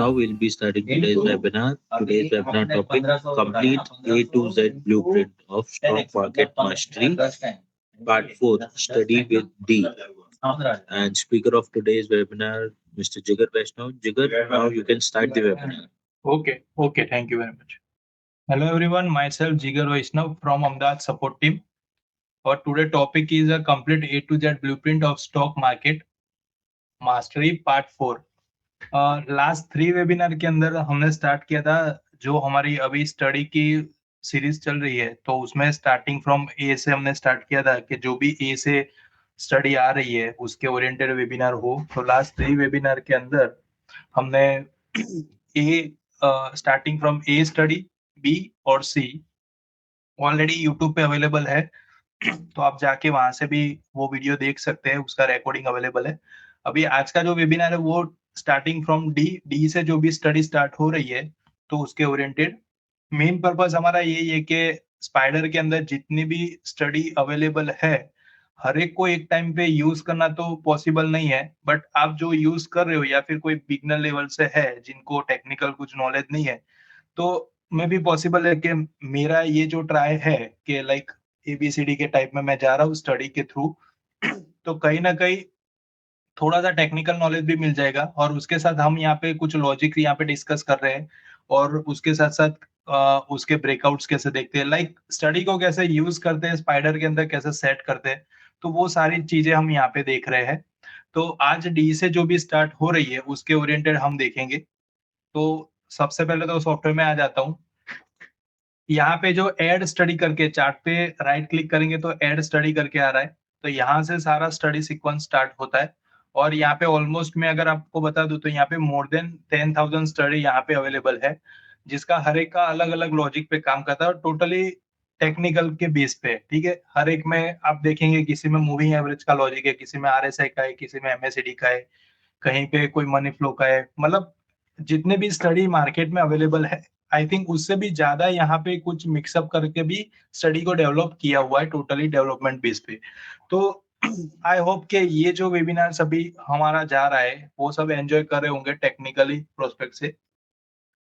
now we'll be starting today's webinar. Today's webinar topic: complete A to Z blueprint of stock market mastery, part 4, study with D. And speaker of today's webinar, Mr. Jigar Vaishnav. Jigar, now you can start the webinar. Okay, thank you very much. Hello everyone, myself Jigar Vaishnav from Ahmedabad support team. Our today topic is a complete A to Z blueprint of stock market mastery part 4. Last 3 webinar के अंदर हमने start किया था जो हमारी अभी study की series चल रही है, तो उसमें स्टार्टिंग फ्रॉम ए से हमने स्टार्ट किया था कि जो भी ए से स्टडी आ रही है उसके ओरिएंटेड वेबिनार हो। तो लास्ट 3 वेबिनार के अंदर हमने A starting from A study, B और सी ऑलरेडी यूट्यूब पे अवेलेबल है, तो आप जाके वहां से भी वो वीडियो देख सकते हैं, उसका रिकॉर्डिंग अवेलेबल है। अभी आज का जो वेबिनार है वो स्टार्टिंग फ्रॉम डी से जो भी स्टडी स्टार्ट हो रही है तो उसके ओरिएंटेड मेन पर्पस हमारा यही है कि स्पाइडर के अंदर जितनी भी स्टडी अवेलेबल है हर एक को एक टाइम पे यूज करना तो पॉसिबल नहीं है, बट आप जो यूज कर रहे हो या फिर कोई बिगनर लेवल से है जिनको टेक्निकल कुछ नॉलेज नहीं है, तो मे भी पॉसिबल है कि मेरा ये जो ट्राई है कि लाइक एबीसीडी के टाइप में मैं जा रहा हूँ स्टडी के थ्रू, तो कहीं ना कहीं थोड़ा सा टेक्निकल नॉलेज भी मिल जाएगा और उसके साथ हम यहाँ पे कुछ लॉजिक यहाँ पे डिस्कस कर रहे हैं और उसके साथ साथ उसके ब्रेकआउट्स कैसे देखते हैं, लाइक स्टडी को कैसे यूज करते हैं, स्पाइडर के अंदर कैसे सेट करते हैं, तो वो सारी चीजें हम यहाँ पे देख रहे हैं। तो आज डी से जो भी स्टार्ट हो रही है उसके ओरिएंटेड हम देखेंगे। तो सबसे पहले तो सॉफ्टवेयर में आ जाता हूँ। यहाँ पे जो एड स्टडी करके चार्ट पे राइट क्लिक करेंगे तो एड स्टडी करके आ रहा है, तो यहाँ से सारा स्टडी सीक्वेंस स्टार्ट होता है और यहाँ पे ऑलमोस्ट मैं अगर आपको बता दूं तो यहाँ पे मोर देन 10,000 स्टडी यहाँ पे अवेलेबल है, जिसका हर एक का अलग अलग लॉजिक पे काम करता है और टोटली टेक्निकल के बेस पे। ठीक है, हर एक में आप देखेंगे किसी में मूविंग एवरेज का लॉजिक है, किसी में आरएसआई का है, किसी में एमएसीडी का है, कहीं पे कोई मनी फ्लो का है, मतलब जितने भी स्टडी मार्केट में अवेलेबल है आई थिंक उससे भी ज्यादा यहाँ पे कुछ मिक्सअप करके भी स्टडी को डेवलप किया हुआ है टोटली डेवलपमेंट बेस पे। तो आई होप कि ये जो वेबिनार अभी हमारा जा रहा है वो सब एंजॉय कर रहे होंगे टेक्निकली प्रोस्पेक्ट से।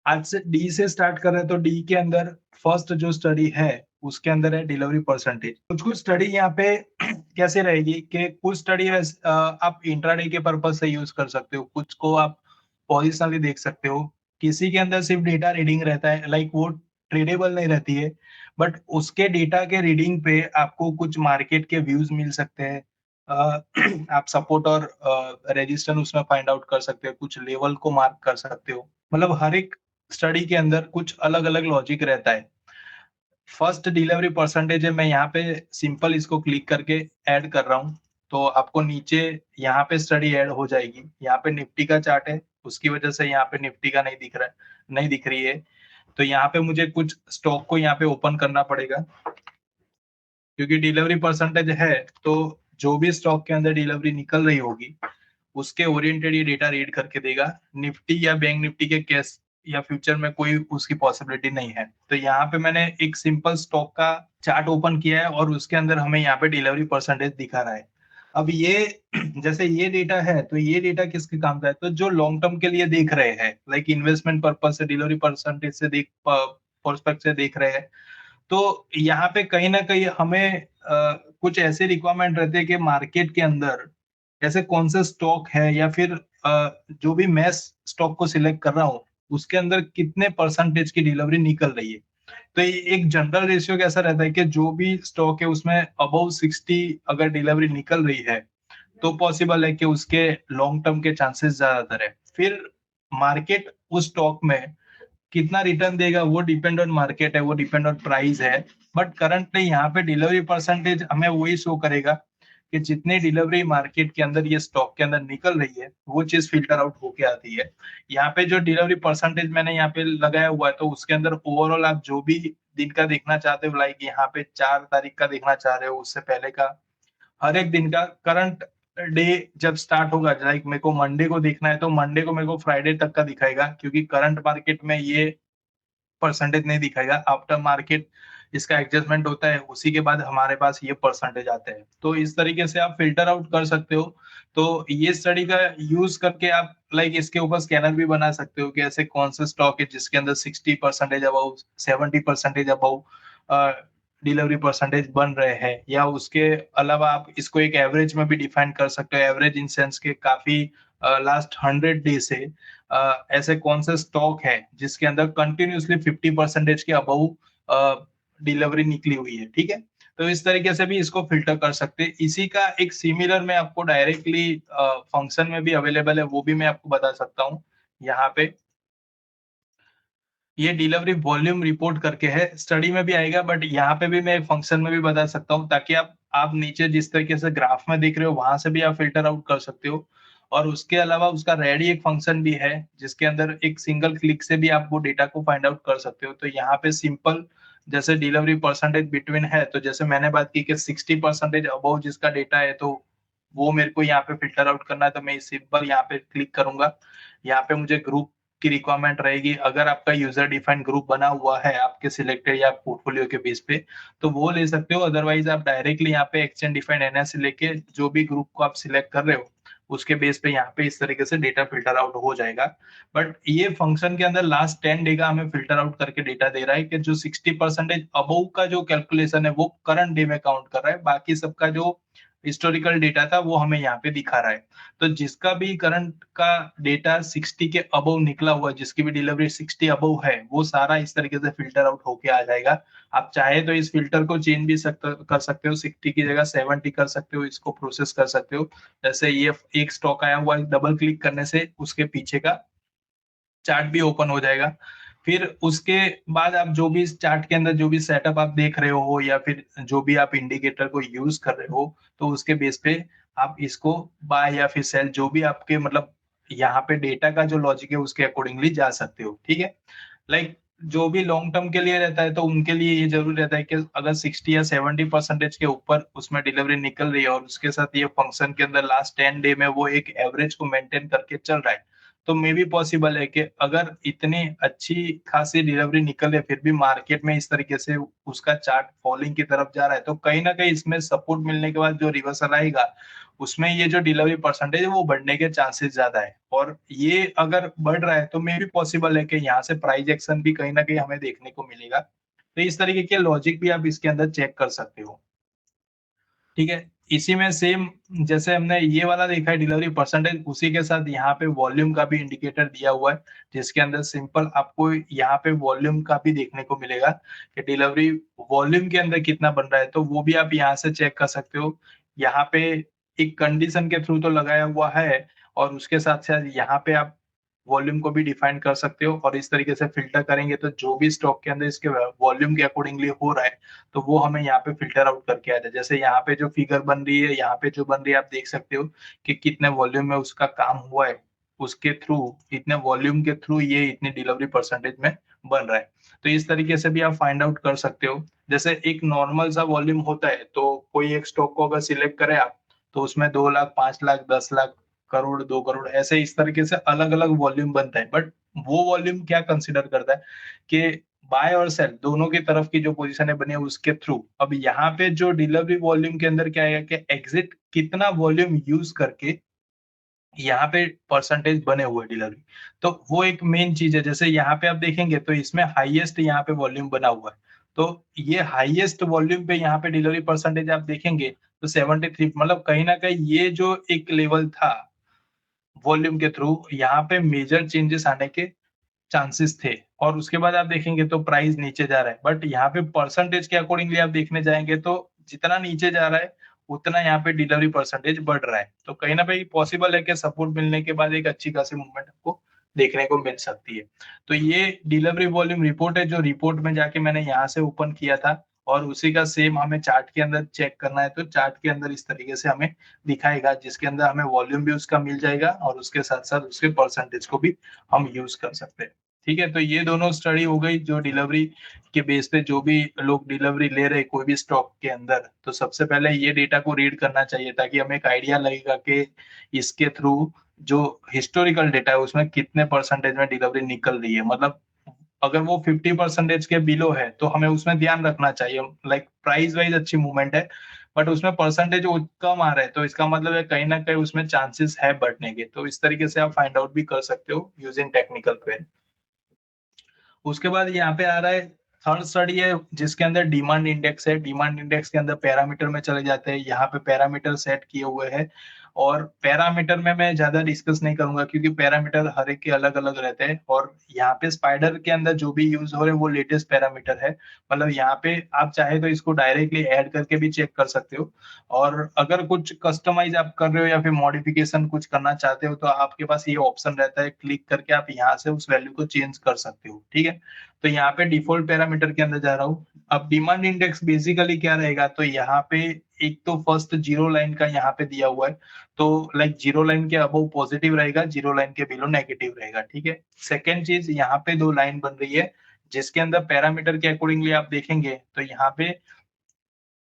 आज से डी से स्टार्ट कर रहे हैं तो डी के अंदर फर्स्ट जो स्टडी है उसके अंदर है डिलीवरी परसेंटेज। कुछ स्टडी यहाँ पे कैसे रहेगी कि कुछ स्टडी आप इंट्राडे के पर्पज से यूज कर सकते हो, कुछ को आप पोजिशनली देख सकते हो, किसी के अंदर सिर्फ डेटा रीडिंग रहता है, लाइक वो ट्रेडेबल नहीं रहती है, बट उसके डेटा के रीडिंग पे आपको कुछ मार्केट के व्यूज मिल सकते हैं। आप सपोर्ट और रेजिस्टेंस उसमें फाइंड आउट कर सकते हो, कुछ लेवल को मार्क कर सकते हो, मतलब हर एक स्टडी के अंदर कुछ अलग अलग लॉजिक रहता है। फर्स्ट डिलीवरी परसेंटेज है, मैं यहाँ पे सिंपल इसको क्लिक करके ऐड कर रहा हूँ तो आपको नीचे यहाँ पे स्टडी ऐड हो जाएगी। यहाँ पे निफ्टी का चार्ट है, उसकी वजह से यहाँ पे निफ्टी का नहीं दिख रही है, तो यहाँ पे मुझे कुछ स्टॉक को यहाँ पे ओपन करना पड़ेगा क्योंकि डिलीवरी परसेंटेज है, तो जो भी स्टॉक के अंदर डिलीवरी निकल रही होगी उसके ओरिएंटेड ये डेटा रीड करके देगा। निफ्टी या बैंक निफ्टी के केस या फ्यूचर में कोई उसकी पॉसिबिलिटी नहीं है। तो यहाँ पे मैंने एक सिंपल स्टॉक का चार्ट ओपन किया है और उसके अंदर हमें यहाँ पे डिलीवरी परसेंटेज दिखा रहा है। अब ये जैसे ये डेटा है तो ये डेटा किसके काम का है, तो जो लॉन्ग टर्म के लिए देख रहे हैं, लाइक इन्वेस्टमेंट पर्पज से डिलीवरी परसेंटेज से पर्सपेक्ट से देख रहे हैं, तो यहाँ पे कहीं ना कहीं हमें कुछ ऐसे रिक्वायरमेंट रहते हैं कि मार्केट के अंदर ऐसे कौन से स्टॉक है या फिर जो भी मैं स्टॉक को सिलेक्ट कर रहा हूँ उसके अंदर कितने परसेंटेज की डिलीवरी निकल रही है। तो एक जनरल रेशियो कैसा रहता है कि जो भी स्टॉक है उसमें अबव 60 अगर डिलीवरी निकल रही है तो पॉसिबल है कि उसके लॉन्ग टर्म के चांसेस ज्यादातर है। फिर मार्केट उस स्टॉक में कितना रिटर्न देगा वो डिपेंड ऑन मार्केट है, वो डिपेंड ऑन प्राइस है, बट करंटली यहाँ पे डिलीवरी परसेंटेज हमें वही शो करेगा कि जितने डिलीवरी मार्केट के अंदर ये स्टॉक के अंदर निकल रही है वो चीज फिल्टर आउट होके आती है। यहाँ पे जो डिलीवरी परसेंटेज मैंने यहाँ पे लगाया हुआ है तो उसके अंदर ओवरऑल आप जो भी दिन का देखना चाहते हो, लाइक यहाँ पे 4 तारीख का देखना चाह रहे हो, उससे पहले का, हर एक दिन का करंट डे जब स्टार्ट होगा, लाइक मेरे को मंडे को देखना है तो मंडे को मेरे को फ्राइडे तक का दिखाएगा क्योंकि करंट मार्केट में ये परसेंटेज नहीं दिखाएगा। आफ्टर मार्केट इसका एडजस्टमेंट होता है, उसी के बाद हमारे पास ये परसेंटेज आते हैं। तो इस तरीके से आप फिल्टर आउट कर सकते हो। तो ये स्टडी का यूज करके आप लाइक इसके ऊपर स्कैनर भी बना सकते हो कि ऐसे कौन से स्टॉक है जिसके अंदर 60% अबाउ, 70% अबाउ डिलीवरी परसेंटेज बन रहे हैं, या उसके अलावा आप इसको एक एवरेज में भी डिफाइन कर सकते हो। एवरेज इन सेंस के काफी लास्ट 100 डे से ऐसे कौन से स्टॉक है जिसके अंदर कंटिन्यूसली 50% के अबाउ डिलीवरी निकली हुई है, ठीक है। तो इस तरीके से भी इसको फिल्टर कर सकते हैं। इसी का एक सिमिलर मैं आपको डायरेक्टली फंक्शन में भी अवेलेबल है, वो भी मैं आपको बता सकता हूँ। यहाँ पे ये डिलीवरी वॉल्यूम रिपोर्ट करके है, स्टडी में भी आएगा, बट यहाँ पे भी मैं फंक्शन में भी बता सकता हूँ, ताकि आप नीचे जिस तरीके से ग्राफ में देख रहे हो वहां से भी आप फिल्टर आउट कर सकते हो। और उसके अलावा उसका रेडी एक फंक्शन भी है जिसके अंदर एक सिंगल क्लिक से भी आप वो डेटा को फाइंड आउट कर सकते हो। तो यहाँ पे सिंपल जैसे डिलीवरी परसेंटेज बिटवीन है, तो जैसे मैंने बात की कि 60% अबव जिसका डेटा है, तो वो मेरे को यहाँ पे फिल्टर आउट करना है, तो मैं सिंपल यहाँ पे क्लिक करूंगा। यहाँ पे मुझे ग्रुप की रिक्वायरमेंट रहेगी। अगर आपका यूजर डिफाइंड ग्रुप बना हुआ है आपके सिलेक्टेड या पोर्टफोलियो के बेस पे, तो वो ले सकते हो। अदरवाइज आप डायरेक्टली यहाँ पे एक्सचेंज डिफाइंड एनएस लेके जो भी ग्रुप को आप सिलेक्ट कर रहे हो उसके बेस पे यहाँ पे इस तरीके से डेटा फिल्टर आउट हो जाएगा। बट ये फंक्शन के अंदर लास्ट 10 डे का हमें फिल्टर आउट करके डेटा दे रहा है कि जो 60% अबव का जो कैलकुलेशन है वो करंट डे में काउंट कर रहा है, बाकी सबका जो हिस्टोरिकल डेटा था वो हमें यहाँ पे दिखा रहा है। तो जिसका भी करंट का डेटा 60 के अबव निकला हुआ, जिसकी भी डिलीवरी 60 अबव है, वो सारा इस तरीके से फिल्टर आउट होके आ जाएगा। आप चाहे तो इस फिल्टर को चेंज भी कर सकते हो, 60 की जगह 70 कर सकते हो, इसको प्रोसेस कर सकते हो। जैसे ये एक स्टॉक आया हुआ है, डबल क्लिक करने से उसके पीछे का चार्ट भी ओपन हो जाएगा। फिर उसके बाद आप जो भी इस चार्ट के अंदर जो भी सेटअप आप देख रहे हो, या फिर जो भी आप इंडिकेटर को यूज कर रहे हो, तो उसके बेस पे आप इसको बाय या फिर सेल, जो भी आपके मतलब यहाँ पे डेटा का जो लॉजिक है उसके अकॉर्डिंगली जा सकते हो, ठीक है। लाइक जो भी लॉन्ग टर्म के लिए रहता है तो उनके लिए ये जरूरी रहता है कि अगर 60 या 70% के ऊपर उसमें डिलीवरी निकल रही है और उसके साथ ये फंक्शन के अंदर लास्ट 10 डे में वो एक एवरेज को मेंटेन करके चल रहा है, तो मे भी पॉसिबल है कि अगर इतनी अच्छी खासी डिलीवरी निकल है फिर भी मार्केट में इस तरीके से उसका चार्ट फॉलिंग की तरफ जा रहा है, तो कहीं ना कहीं इसमें सपोर्ट मिलने के बाद जो रिवर्सल आएगा उसमें ये जो डिलीवरी परसेंटेज है वो बढ़ने के चांसेस ज्यादा है। और ये अगर बढ़ रहा है तो मे भी पॉसिबल है कि यहाँ से प्राइस एक्शन भी कहीं ना कहीं हमें देखने को मिलेगा। तो इस तरीके के लॉजिक भी आप इसके अंदर चेक कर सकते हो, ठीक है। इसी में सेम जैसे हमने ये वाला देखा है डिलीवरी परसेंटेज, उसी के साथ यहाँ पे वॉल्यूम का भी इंडिकेटर दिया हुआ है, जिसके अंदर सिंपल आपको यहाँ पे वॉल्यूम का भी देखने को मिलेगा कि डिलीवरी वॉल्यूम के अंदर कितना बन रहा है, तो वो भी आप यहाँ से चेक कर सकते हो। यहाँ पे एक कंडीशन के थ्रू तो लगाया हुआ है, और उसके साथ साथ यहाँ पे आप वॉल्यूम को भी डिफाइन कर सकते हो, और इस तरीके से फिल्टर करेंगे तो जो भी स्टॉक के अंदर इसके वॉल्यूम के अकॉर्डिंगली हो रहा है, तो वो हमें यहाँ पे फिल्टर आउट करके आ जाए। जैसे यहाँ पे जो फिगर बन रही है, यहाँ पे जो बन रही है, आप देख सकते हो कि कितने वॉल्यूम में उसका काम हुआ है, उसके थ्रू इतने वॉल्यूम के थ्रू ये इतनी डिलीवरी परसेंटेज में बन रहा है। तो इस तरीके से भी आप फाइंड आउट कर सकते हो। जैसे एक नॉर्मल सा वॉल्यूम होता है, तो कोई एक स्टॉक को अगर सिलेक्ट करें आप, तो उसमें 2 लाख, 5 लाख, 10 लाख, करोड़, 2 करोड़, ऐसे इस तरीके से अलग अलग वॉल्यूम बनता है। बट वो वॉल्यूम क्या कंसिडर करता है कि बाय और सेल दोनों की तरफ की जो पोजीशन है बनी है उसके थ्रू। अब यहाँ पे जो डिलीवरी वॉल्यूम के अंदर क्या है कि एग्जिट कितना वॉल्यूम यूज करके यहाँ पे परसेंटेज बने हुए डिलीवरी, तो वो एक मेन चीज है। जैसे यहाँ पे आप देखेंगे तो इसमें हाईएस्ट यहाँ पे वॉल्यूम बना हुआ है, तो ये हाईएस्ट वॉल्यूम पे यहाँ पे डिलीवरी परसेंटेज आप देखेंगे तो 73, मतलब कहीं ना कहीं ये जो एक लेवल था वॉल्यूम के थ्रू, यहाँ पे मेजर चेंजेस आने के चांसेस थे। और उसके बाद आप देखेंगे तो प्राइस नीचे जा रहा है, बट यहाँ पे परसेंटेज के अकॉर्डिंगली आप देखने जाएंगे तो जितना नीचे जा रहा है उतना यहाँ पे डिलीवरी परसेंटेज बढ़ रहा है। तो कहीं ना कहीं पॉसिबल है कि सपोर्ट मिलने के बाद एक अच्छी खासी मूवमेंट आपको देखने को मिल सकती है। तो ये डिलीवरी वॉल्यूम रिपोर्ट है, जो रिपोर्ट में जाके मैंने यहाँ से ओपन किया था, और उसी का सेम हमें चार्ट के अंदर चेक करना है, तो चार्ट के अंदर इस तरीके से हमें दिखाएगा, जिसके अंदर हमें वॉल्यूम भी उसका मिल जाएगा और उसके साथ साथ उसके परसेंटेज को भी हम यूज कर सकते हैं, ठीक है। तो ये दोनों स्टडी हो गई जो डिलीवरी के बेस पे जो भी लोग डिलीवरी ले रहे कोई भी स्टॉक के अंदर, तो सबसे पहले ये डेटा को रीड करना चाहिए ताकि हमें एक आइडिया लगेगा कि इसके थ्रू जो हिस्टोरिकल डेटा है उसमें कितने परसेंटेज में डिलीवरी निकल रही है। मतलब अगर वो 50% के बिलो है तो हमें उसमें ध्यान रखना चाहिए। लाइक प्राइस वाइज अच्छी मूवमेंट है, बट उसमें परसेंटेज कम आ रहा है, तो इसका मतलब है कहीं ना कहीं उसमें चांसेस है बढ़ने के। तो इस तरीके से आप फाइंड आउट भी कर सकते हो यूजिंग टेक्निकल क्वेरी। उसके बाद यहाँ पे आ रहा है थर्ड स्टडी है जिसके अंदर डिमांड इंडेक्स है। डिमांड इंडेक्स के अंदर पैरामीटर में चले जाते हैं। यहाँ पे पैरामीटर सेट किए हुए हैं, और पैरामीटर में मैं ज्यादा डिस्कस नहीं करूंगा क्योंकि पैरामीटर हर एक के अलग अलग रहते हैं। और यहाँ पे स्पाइडर के अंदर जो भी यूज हो रहे हैं वो लेटेस्ट पैरामीटर है। मतलब यहाँ पे आप चाहे तो इसको डायरेक्टली ऐड करके भी चेक कर सकते हो, और अगर कुछ कस्टमाइज आप कर रहे हो या फिर मॉडिफिकेशन कुछ करना चाहते हो तो आपके पास ये ऑप्शन रहता है, क्लिक करके आप यहाँ से उस वैल्यू को चेंज कर सकते हो। ठीक है, तो यहाँ पे डिफॉल्ट पैरामीटर के अंदर जा रहा हूँ। अब डिमांड इंडेक्स बेसिकली क्या रहेगा, तो यहाँ पे एक तो फर्स्ट जीरो लाइन का यहाँ पे दिया हुआ है, तो लाइक जीरो लाइन के अबव पॉजिटिव रहेगा, जीरो लाइन के बिलो नेगेटिव रहेगा। ठीक है, सेकेंड चीज यहाँ पे दो लाइन बन रही है जिसके अंदर पैरामीटर के अकॉर्डिंगली आप देखेंगे तो यहाँ पे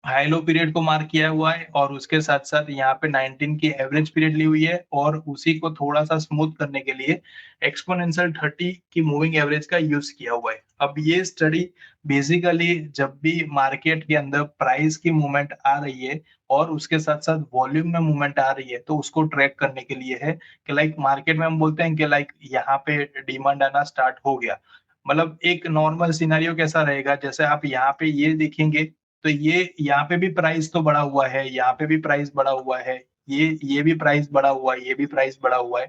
हाई लो पीरियड को मार्क किया हुआ है, और उसके साथ साथ यहाँ पे 19 की एवरेज पीरियड ली हुई है, और उसी को थोड़ा सा स्मूथ करने के लिए एक्सपोनेंशियल 30 की मूविंग एवरेज का यूज किया हुआ है। अब ये स्टडी बेसिकली जब भी मार्केट के अंदर प्राइस की मूवमेंट आ रही है और उसके साथ साथ वॉल्यूम में मूवमेंट आ रही है तो उसको ट्रैक करने के लिए है कि लाइक मार्केट में हम बोलते हैं कि लाइक यहाँ पे डिमांड आना स्टार्ट हो गया। मतलब एक नॉर्मल सिनेरियो कैसा रहेगा, जैसे आप यहाँ पे ये देखेंगे तो ये यहाँ पे भी प्राइस तो बढ़ा हुआ है, यहाँ पे भी प्राइस बढ़ा हुआ है, ये भी प्राइस बढ़ा हुआ है, ये भी प्राइस बढ़ा हुआ है।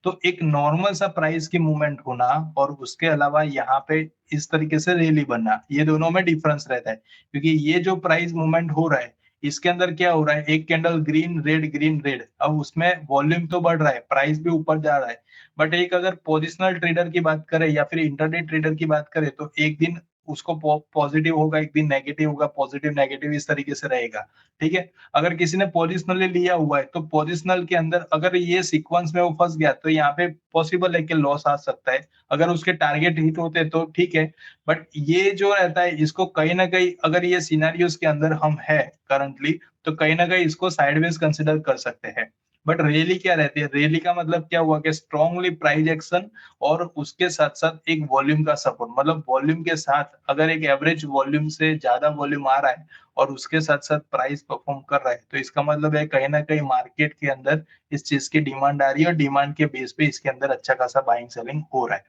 तो एक नॉर्मल सा प्राइस की मूवमेंट होना और उसके अलावा यहाँ पे इस तरीके से रैली बनना, ये दोनों में डिफरेंस रहता है। क्योंकि ये जो प्राइस मूवमेंट हो रहा है इसके अंदर क्या हो रहा है, एक candle green red green red, अब उसमें वॉल्यूम तो बढ़ रहा है, प्राइस भी ऊपर जा रहा है। बट एक अगर पोजिशनल ट्रेडर की बात करें या फिर इंटरडे ट्रेडर की बात करें तो एक दिन उसको पॉजिटिव होगा, एक दिन नेगेटिव होगा, पॉजिटिव नेगेटिव इस तरीके से रहेगा। ठीक है, अगर किसी ने पोजिशनली लिया हुआ है तो पोजिशनल के अंदर अगर ये सीक्वेंस में वो फंस गया तो यहाँ पे पॉसिबल है कि लॉस आ सकता है। अगर उसके टारगेट हिट होते तो ठीक है, बट ये जो रहता है इसको कहीं ना कहीं अगर ये सिनेरियोस के अंदर हम है करंटली तो कहीं ना कहीं इसको साइडवेज कंसिडर कर सकते हैं। बट रैली क्या रहती है, रैली का मतलब क्या हुआ कि स्ट्रांगली प्राइस एक्शन और उसके साथ साथ एक वॉल्यूम का सपोर्ट। मतलब वॉल्यूम के साथ अगर एक एवरेज वॉल्यूम से ज्यादा वॉल्यूम आ रहा है और उसके साथ साथ प्राइस परफॉर्म कर रहा है तो इसका मतलब है कहीं ना कहीं मार्केट के अंदर इस चीज की डिमांड आ रही है और डिमांड के बेस पे इसके अंदर अच्छा खासा बाइंग सेलिंग हो रहा है।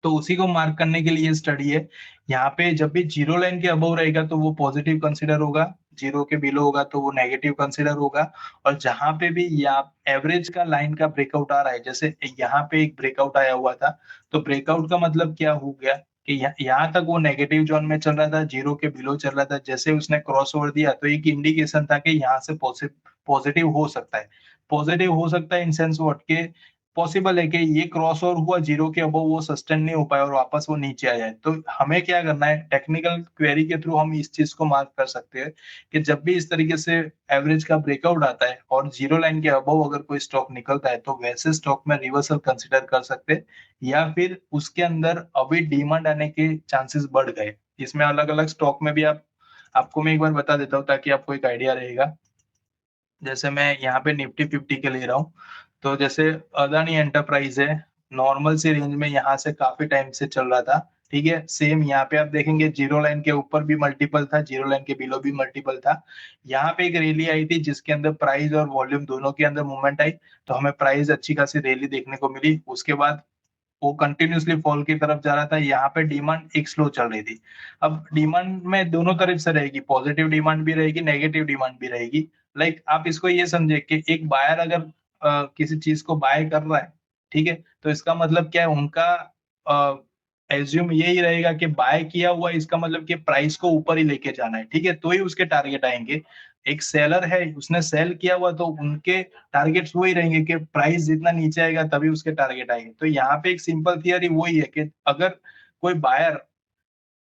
तो उसी को मार्क करने के लिए स्टडी है। यहाँ पे जब भी जीरो लाइन के अबव रहेगा तो वो पॉजिटिव कंसिडर होगा, जीरो के बिलो होगा तो वो नेगेटिव कंसिडर होगा। और जहां पे भी यहाँ एवरेज का लाइन का ब्रेकआउट आ रहा है, जैसे यहाँ पे एक ब्रेकआउट आया हुआ था, तो ब्रेकआउट का मतलब क्या हो गया कि यहाँ तक वो नेगेटिव जोन में चल रहा था, जीरो के बिलो चल रहा था। जैसे उसने क्रॉस ओवर दिया तो एक इंडिकेशन था कि यहाँ से पॉजिटिव हो सकता है। पॉजिटिव हो सकता है इन सेंस व्हाट के पॉसिबल है कि ये क्रॉस ओवर हुआ जीरो के अबव, वो सस्टेन नहीं हो पाया और वापस वो नीचे आ जाए। तो हमें क्या करना है, टेक्निकल क्वेरी के थ्रू हम इस चीज को मार्क कर सकते हैं कि जब भी इस तरीके से एवरेज का ब्रेकआउट आता है और जीरो लाइन के अबव अगर कोई स्टॉक निकलता है तो वैसे स्टॉक में रिवर्सल कंसिडर कर सकते हैं, या फिर उसके अंदर अभी डिमांड आने के चांसेस बढ़ गए। इसमें अलग अलग स्टॉक में भी आपको मैं एक बार बता देता हूँ ताकि आपको एक आइडिया रहेगा। जैसे मैं यहाँ पे निफ्टी 50 के ले रहा हूँ, तो जैसे अदानी एंटरप्राइज है, नॉर्मल सी रेंज में यहाँ से काफी टाइम से चल रहा था। ठीक है, सेम यहाँ पे आप देखेंगे जीरो लाइन के ऊपर भी मल्टीपल था, जीरो लाइन के बिलो भी मल्टीपल था। यहाँ पे एक रैली आई थी जिसके अंदर प्राइस और वॉल्यूम दोनों के अंदर मूवमेंट आई, तो हमें प्राइस अच्छी खासी रैली देखने को मिली। उसके बाद वो कंटिन्यूअसली फॉल की तरफ जा रहा था, यहाँ पे डिमांड एक स्लो चल रही थी। अब डिमांड में दोनों तरफ से रहेगी, पॉजिटिव डिमांड भी रहेगी, नेगेटिव डिमांड भी रहेगी। लाइक आप इसको ये समझे कि एक बायर अगर किसी चीज को बाय कर रहा है, ठीक है, तो इसका मतलब क्या है, उनका एज्यूम यही रहेगा कि बाय किया हुआ है, इसका मतलब कि प्राइस को ऊपर ही लेके जाना है। ठीक है, तो ही उसके टारगेट आएंगे। एक सेलर है, उसने सेल किया हुआ तो उनके टारगेट्स वही रहेंगे कि प्राइस जितना नीचे आएगा तभी उसके टारगेट आएंगे। तो यहाँ पे एक सिंपल थियरी वही है कि अगर कोई बायर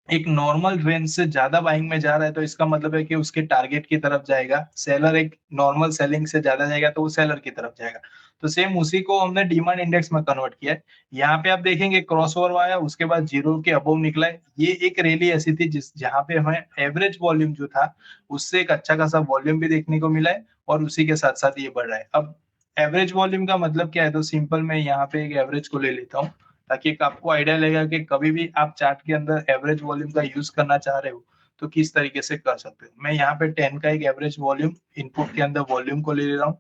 एक नॉर्मल रेंज से ज्यादा बाइंग में जा रहा है तो इसका मतलब है कि उसके टारगेट की तरफ जाएगा। सेलर एक नॉर्मल सेलिंग से ज्यादा जाएगा तो वो सेलर की तरफ जाएगा। तो सेम उसी को हमने डिमांड इंडेक्स में कन्वर्ट किया है। यहाँ पे आप देखेंगे क्रॉसओवर आया, उसके बाद जीरो के अबव निकला है। ये एक रैली ऐसी थी जहाँ पे हमें एवरेज वॉल्यूम जो था उससे एक अच्छा खासा वॉल्यूम भी देखने को मिला है, और उसी के साथ साथ ये बढ़ रहा है। अब एवरेज वॉल्यूम का मतलब क्या है, तो सिंपल मैं यहाँ पे एक एवरेज को ले लेता हूँ। ताकि एक आपको आइडिया लगेगा कि कभी भी आप चार्ट के अंदर एवरेज वॉल्यूम का यूज करना चाह रहे हो तो किस तरीके से कर सकते हो। मैं यहाँ पे 10 का एक एवरेज वॉल्यूम इनपुट के अंदर वॉल्यूम को ले रहा हूँ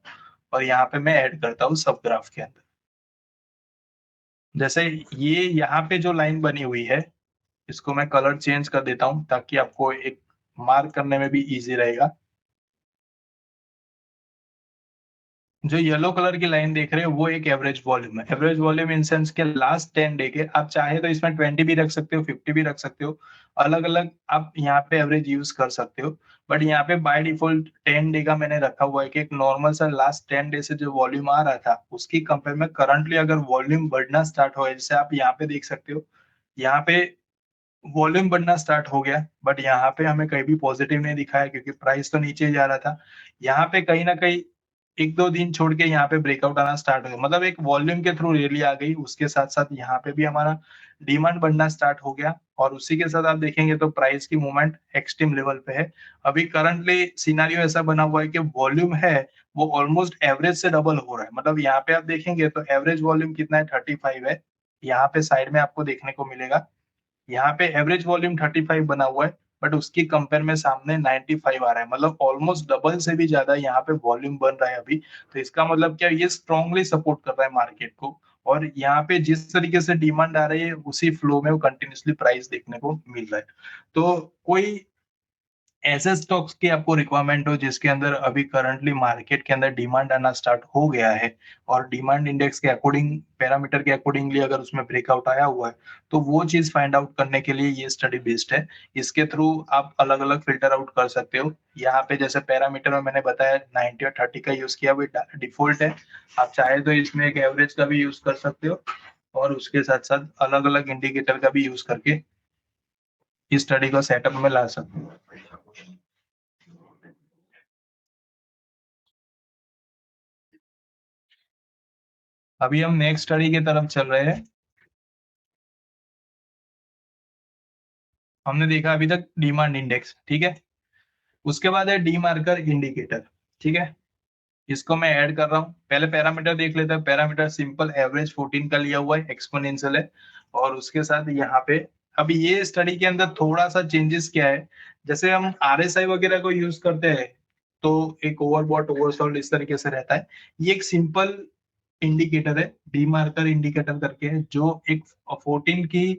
और यहाँ पे मैं ऐड करता हूँ सब ग्राफ के अंदर। जैसे ये यहाँ पे जो लाइन बनी हुई है इसको मैं कलर चेंज कर देता हूँ ताकि आपको एक मार्क करने में भी इजी रहेगा। जो येलो कलर की लाइन देख रहे हो वो एक एवरेज वॉल्यूम है। एवरेज वॉल्यूम इन सेंस के लास्ट 10 डे के, आप चाहे तो इसमें 20 भी रख सकते हो, 50 भी रख सकते हो, अलग अलग आप यहाँ पे एवरेज यूज कर सकते हो। बट यहाँ पे बाय डिफॉल्ट 10 डे का मैंने रखा हुआ है कि एक नॉर्मल सा लास्ट 10 डे से जो वॉल्यूम आ रहा था उसकी कंपेयर में करंटली अगर वॉल्यूम बढ़ना स्टार्ट हो, जैसे आप यहाँ पे देख सकते हो, यहाँ पे वॉल्यूम बढ़ना स्टार्ट हो गया बट यहाँ पे हमें कहीं भी पॉजिटिव नहीं दिखाया क्योंकि प्राइस तो नीचे जा रहा था। यहाँ पे कहीं ना कहीं एक दो दिन छोड़ के यहाँ पे ब्रेकआउट आना स्टार्ट हो गया, मतलब एक वॉल्यूम के थ्रू रैली आ गई, उसके साथ साथ यहाँ पे भी हमारा डिमांड बढ़ना स्टार्ट हो गया और उसी के साथ आप देखेंगे तो प्राइस की मूवमेंट एक्सट्रीम लेवल पे है। अभी करंटली सिनारियो ऐसा बना हुआ है कि वॉल्यूम है वो ऑलमोस्ट एवरेज से डबल हो रहा है। मतलब यहाँ पे आप देखेंगे तो एवरेज वॉल्यूम कितना है, 35 है। यहाँ पे साइड में आपको देखने को मिलेगा, यहाँ पे एवरेज वॉल्यूम 35 बना हुआ है बट उसकी कंपेयर में सामने 95 आ रहा है, मतलब ऑलमोस्ट डबल से भी ज्यादा यहाँ पे वॉल्यूम बन रहा है अभी। तो इसका मतलब क्या, ये स्ट्रांगली सपोर्ट कर रहा है मार्केट को और यहाँ पे जिस तरीके से डिमांड आ रही है उसी फ्लो में वो कंटिन्यूसली प्राइस देखने को मिल रहा है। तो कोई ऐसे स्टॉक्स की आपको रिक्वायरमेंट हो जिसके अंदर अभी करंटली मार्केट के अंदर डिमांड आना स्टार्ट हो गया है और डिमांड इंडेक्स के अकॉर्डिंग, पैरामीटर के अकॉर्डिंगली अगर उसमें ब्रेकआउट आया हुआ है तो वो चीज फाइंड आउट करने के लिए ये स्टडी बेस्ड है। इसके थ्रू आप अलग अलग फिल्टर आउट कर सकते हो। यहाँ पे जैसे पैरामीटर में मैंने बताया 90 और 30 का यूज किया, वो डिफॉल्ट है। आप चाहे तो इसमें एक एवरेज का भी यूज कर सकते हो और उसके साथ साथ अलग अलग इंडिकेटर का भी यूज करके इस स्टडी को सेटअप में ला सकते हो। अभी हम नेक्स्ट स्टडी की तरफ चल रहे हैं। हमने देखा अभी तक डिमांड इंडेक्स, ठीक है। उसके बाद है डी मार्कर इंडिकेटर, ठीक है। इसको मैं ऐड कर रहा हूँ। पहले पैरामीटर देख लेते हैं। पैरामीटर सिंपल एवरेज 14 का लिया हुआ है, एक्सपोनेंशियल है और उसके साथ यहाँ पे अभी ये स्टडी के अंदर थोड़ा सा चेंजेस क्या है, जैसे हम आरएसआई वगैरह को यूज करते हैं तो एक ओवरबॉट ओवरसोल्ड इस तरीके से रहता है। ये एक सिंपल इंडिकेटर है, डी मार्कर इंडिकेटर करके है, जो एक 14 की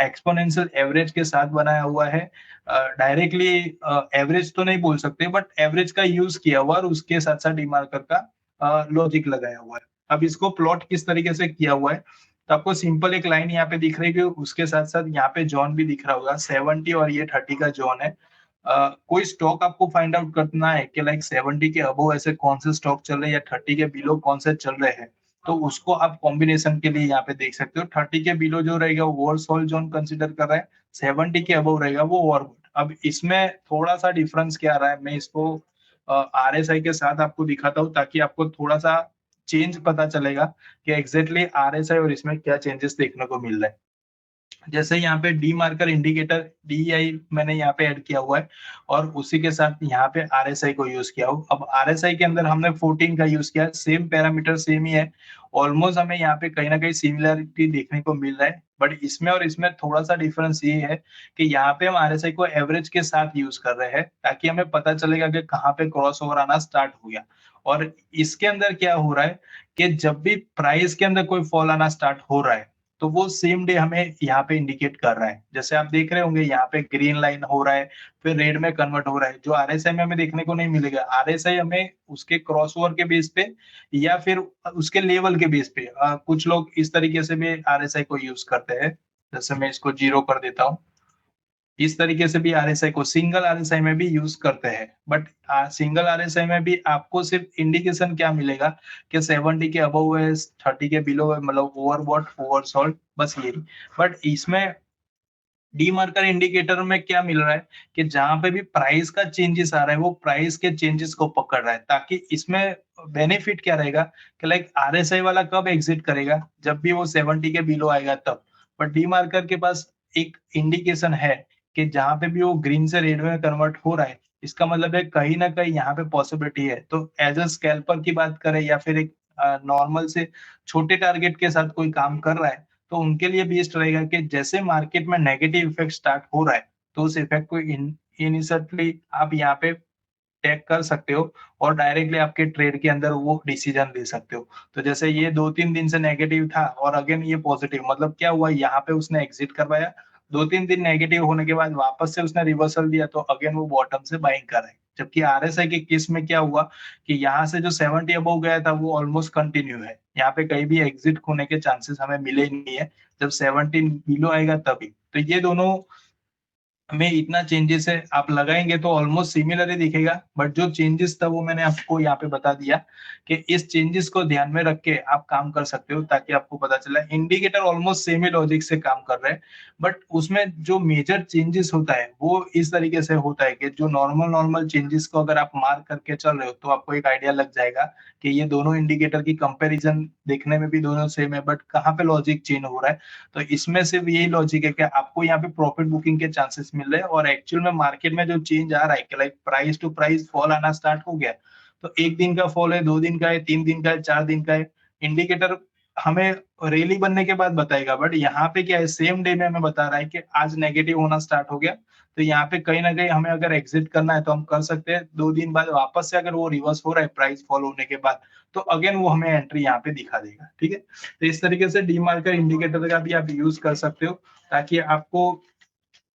एक्सपोनेंशियल एवरेज के साथ बनाया हुआ है। डायरेक्टली एवरेज तो नहीं बोल सकते बट एवरेज का यूज किया हुआ और उसके साथ साथ डी मार्कर का लॉजिक लगाया हुआ है। अब इसको प्लॉट किस तरीके से किया हुआ है, तो आपको सिंपल एक लाइन यहाँ पे दिख रही है, उसके साथ साथ यहाँ पे जोन भी दिख रहा होगा, 70 और ये 30 का जोन है। कोई स्टॉक आपको फाइंड आउट करना है कि लाइक 70 के अबव ऐसे कौन से स्टॉक चल रहे हैं या 30 के बिलो कौन से चल रहे हैं, तो उसको आप कॉम्बिनेशन के लिए यहाँ पे देख सकते हो। 30 के बिलो जो रहेगा वो ओवरसोल्ड जोन कंसिडर कर रहा है, 70 के अबव रहेगा वो ओवरबॉट। अब इसमें थोड़ा सा डिफरेंस क्या आ रहा है, मैं इसको आरएसआई के साथ आपको दिखाता हूँ ताकि आपको थोड़ा सा चेंज पता चलेगा कि एग्जैक्टली आरएसआई और इसमें क्या चेंजेस देखने को मिल रहे हैं। जैसे यहाँ पे डी मार्कर इंडिकेटर डीआई मैंने यहाँ पे ऐड किया हुआ है और उसी के साथ यहाँ पे आरएसआई को यूज किया हो। अब आरएसआई के अंदर हमने 14 का यूज किया, सेम पैरामीटर सेम ही है, ऑलमोस्ट हमें यहाँ पे कहीं ना कहीं सिमिलरिटी देखने को मिल रहा है। बट इसमें और इसमें थोड़ा सा डिफरेंस ये है कि यहाँ पे हम आरएसआई को एवरेज के साथ यूज कर रहे हैं ताकि हमें पता चलेगा कि कहाँ पे क्रॉस ओवर आना स्टार्ट हो गया। और इसके अंदर क्या हो रहा है कि जब भी प्राइस के अंदर कोई फॉल आना स्टार्ट हो रहा है तो वो सेम डे हमें यहाँ पे इंडिकेट कर रहा है। जैसे आप देख रहे होंगे यहाँ पे ग्रीन लाइन हो रहा है फिर रेड में कन्वर्ट हो रहा है, जो आरएसआई में हमें देखने को नहीं मिलेगा। आरएसआई हमें उसके क्रॉसओवर के बेस पे या फिर उसके लेवल के बेस पे, कुछ लोग इस तरीके से भी आरएसआई को यूज करते हैं। जैसे मैं इसको 0 कर देता हूँ, इस तरीके से भी आरएसआई को सिंगल आरएसआई में भी यूज करते हैं। बट सिंगल आरएसआई में भी आपको सिर्फ इंडिकेशन क्या मिलेगा कि 70 के अबव है, 30 के बिलो है, मतलब ओवरबॉट ओवरसोल्ड, बस यही। बट इसमें डी मार्कर इंडिकेटर में क्या मिल रहा है कि जहां पे भी प्राइस का चेंजेस आ रहा है वो प्राइस के चेंजेस को पकड़ रहा है, ताकि इसमें बेनिफिट क्या रहेगा कि लाइक आरएसआई वाला कब एग्जिट करेगा, जब भी वो 70 के बिलो आएगा तब। बट डी मार्कर के पास एक इंडिकेशन है कि जहां पे भी वो ग्रीन से रेड में कन्वर्ट हो रहा है, इसका मतलब है कहीं ना कहीं यहाँ पे पॉसिबिलिटी है। तो एज अ स्कैल्पर की बात करें या फिर एक नॉर्मल से छोटे टारगेट के साथ कोई काम कर रहा है तो उनके लिए बेस्ट रहेगा कि जैसे मार्केट में नेगेटिव इफेक्ट स्टार्ट हो रहा है तो उस इफेक्ट को इनिशियली आप यहाँ पे टैग कर सकते हो और डायरेक्टली आपके ट्रेड के अंदर वो डिसीजन ले सकते हो। तो जैसे ये 2-3 दिन से नेगेटिव था और अगेन ये पॉजिटिव, मतलब क्या हुआ, यहाँ पे उसने एग्जिट करवाया, 2-3 दिन नेगेटिव होने के बाद वापस से उसने रिवर्सल दिया तो अगेन वो बॉटम से बाइंग कर रहा है। जबकि आरएसआई के केस में क्या हुआ कि यहाँ से जो 70 अबव गया था वो ऑलमोस्ट कंटिन्यू है। यहाँ पे कहीं भी एग्जिट होने के चांसेस हमें मिले ही नहीं है। जब 17 बिलो आएगा तभी। तो ये दोनों में इतना चेंजेस है, आप लगाएंगे तो ऑलमोस्ट सिमिलर ही दिखेगा, बट जो चेंजेस था वो मैंने आपको यहाँ पे बता दिया कि इस चेंजेस को ध्यान में रख के आप काम कर सकते हो ताकि आपको पता चला। इंडिकेटर ऑलमोस्ट सेम ही लॉजिक से काम कर रहे हैं, बट उसमें जो मेजर चेंजेस होता है वो इस तरीके से होता है कि जो नॉर्मल नॉर्मल चेंजेस को अगर आप मार्क करके चल रहे हो तो आपको एक आइडिया लग जाएगा कि ये दोनों इंडिकेटर की कंपेरिजन देखने में भी दोनों सेम है, बट कहाँ पे लॉजिक चेंज हो रहा है। तो इसमें सिर्फ यही लॉजिक है कि आपको यहाँ पे प्रॉफिट बुकिंग के चांसेस मिल रहे हैं और एक्चुअल में मार्केट में जो चेंज आ रहा है कि like price to price fall आना स्टार्ट हो गया। तो 1 दिन का फॉल है, 2 दिन का है, 3 दिन का है, 4 दिन का है, इंडिकेटर हमें रैली बनने के बाद बताएगा। बट यहाँ पे क्या है, सेम डे में हमें बता रहा है कि आज नेगेटिव होना स्टार्ट हो गया। तो यहाँ पे कहीं ना कहीं हमें अगर एग्जिट करना है तो हम कर सकते हैं। 2 दिन बाद वापस से अगर वो रिवर्स हो रहा है प्राइस फॉल होने के बाद तो अगेन वो हमें एंट्री यहाँ पे दिखा देगा। ठीक है, तो इस तरीके से डीमार्कर इंडिकेटर का भी आप यूज कर सकते हो ताकि आपको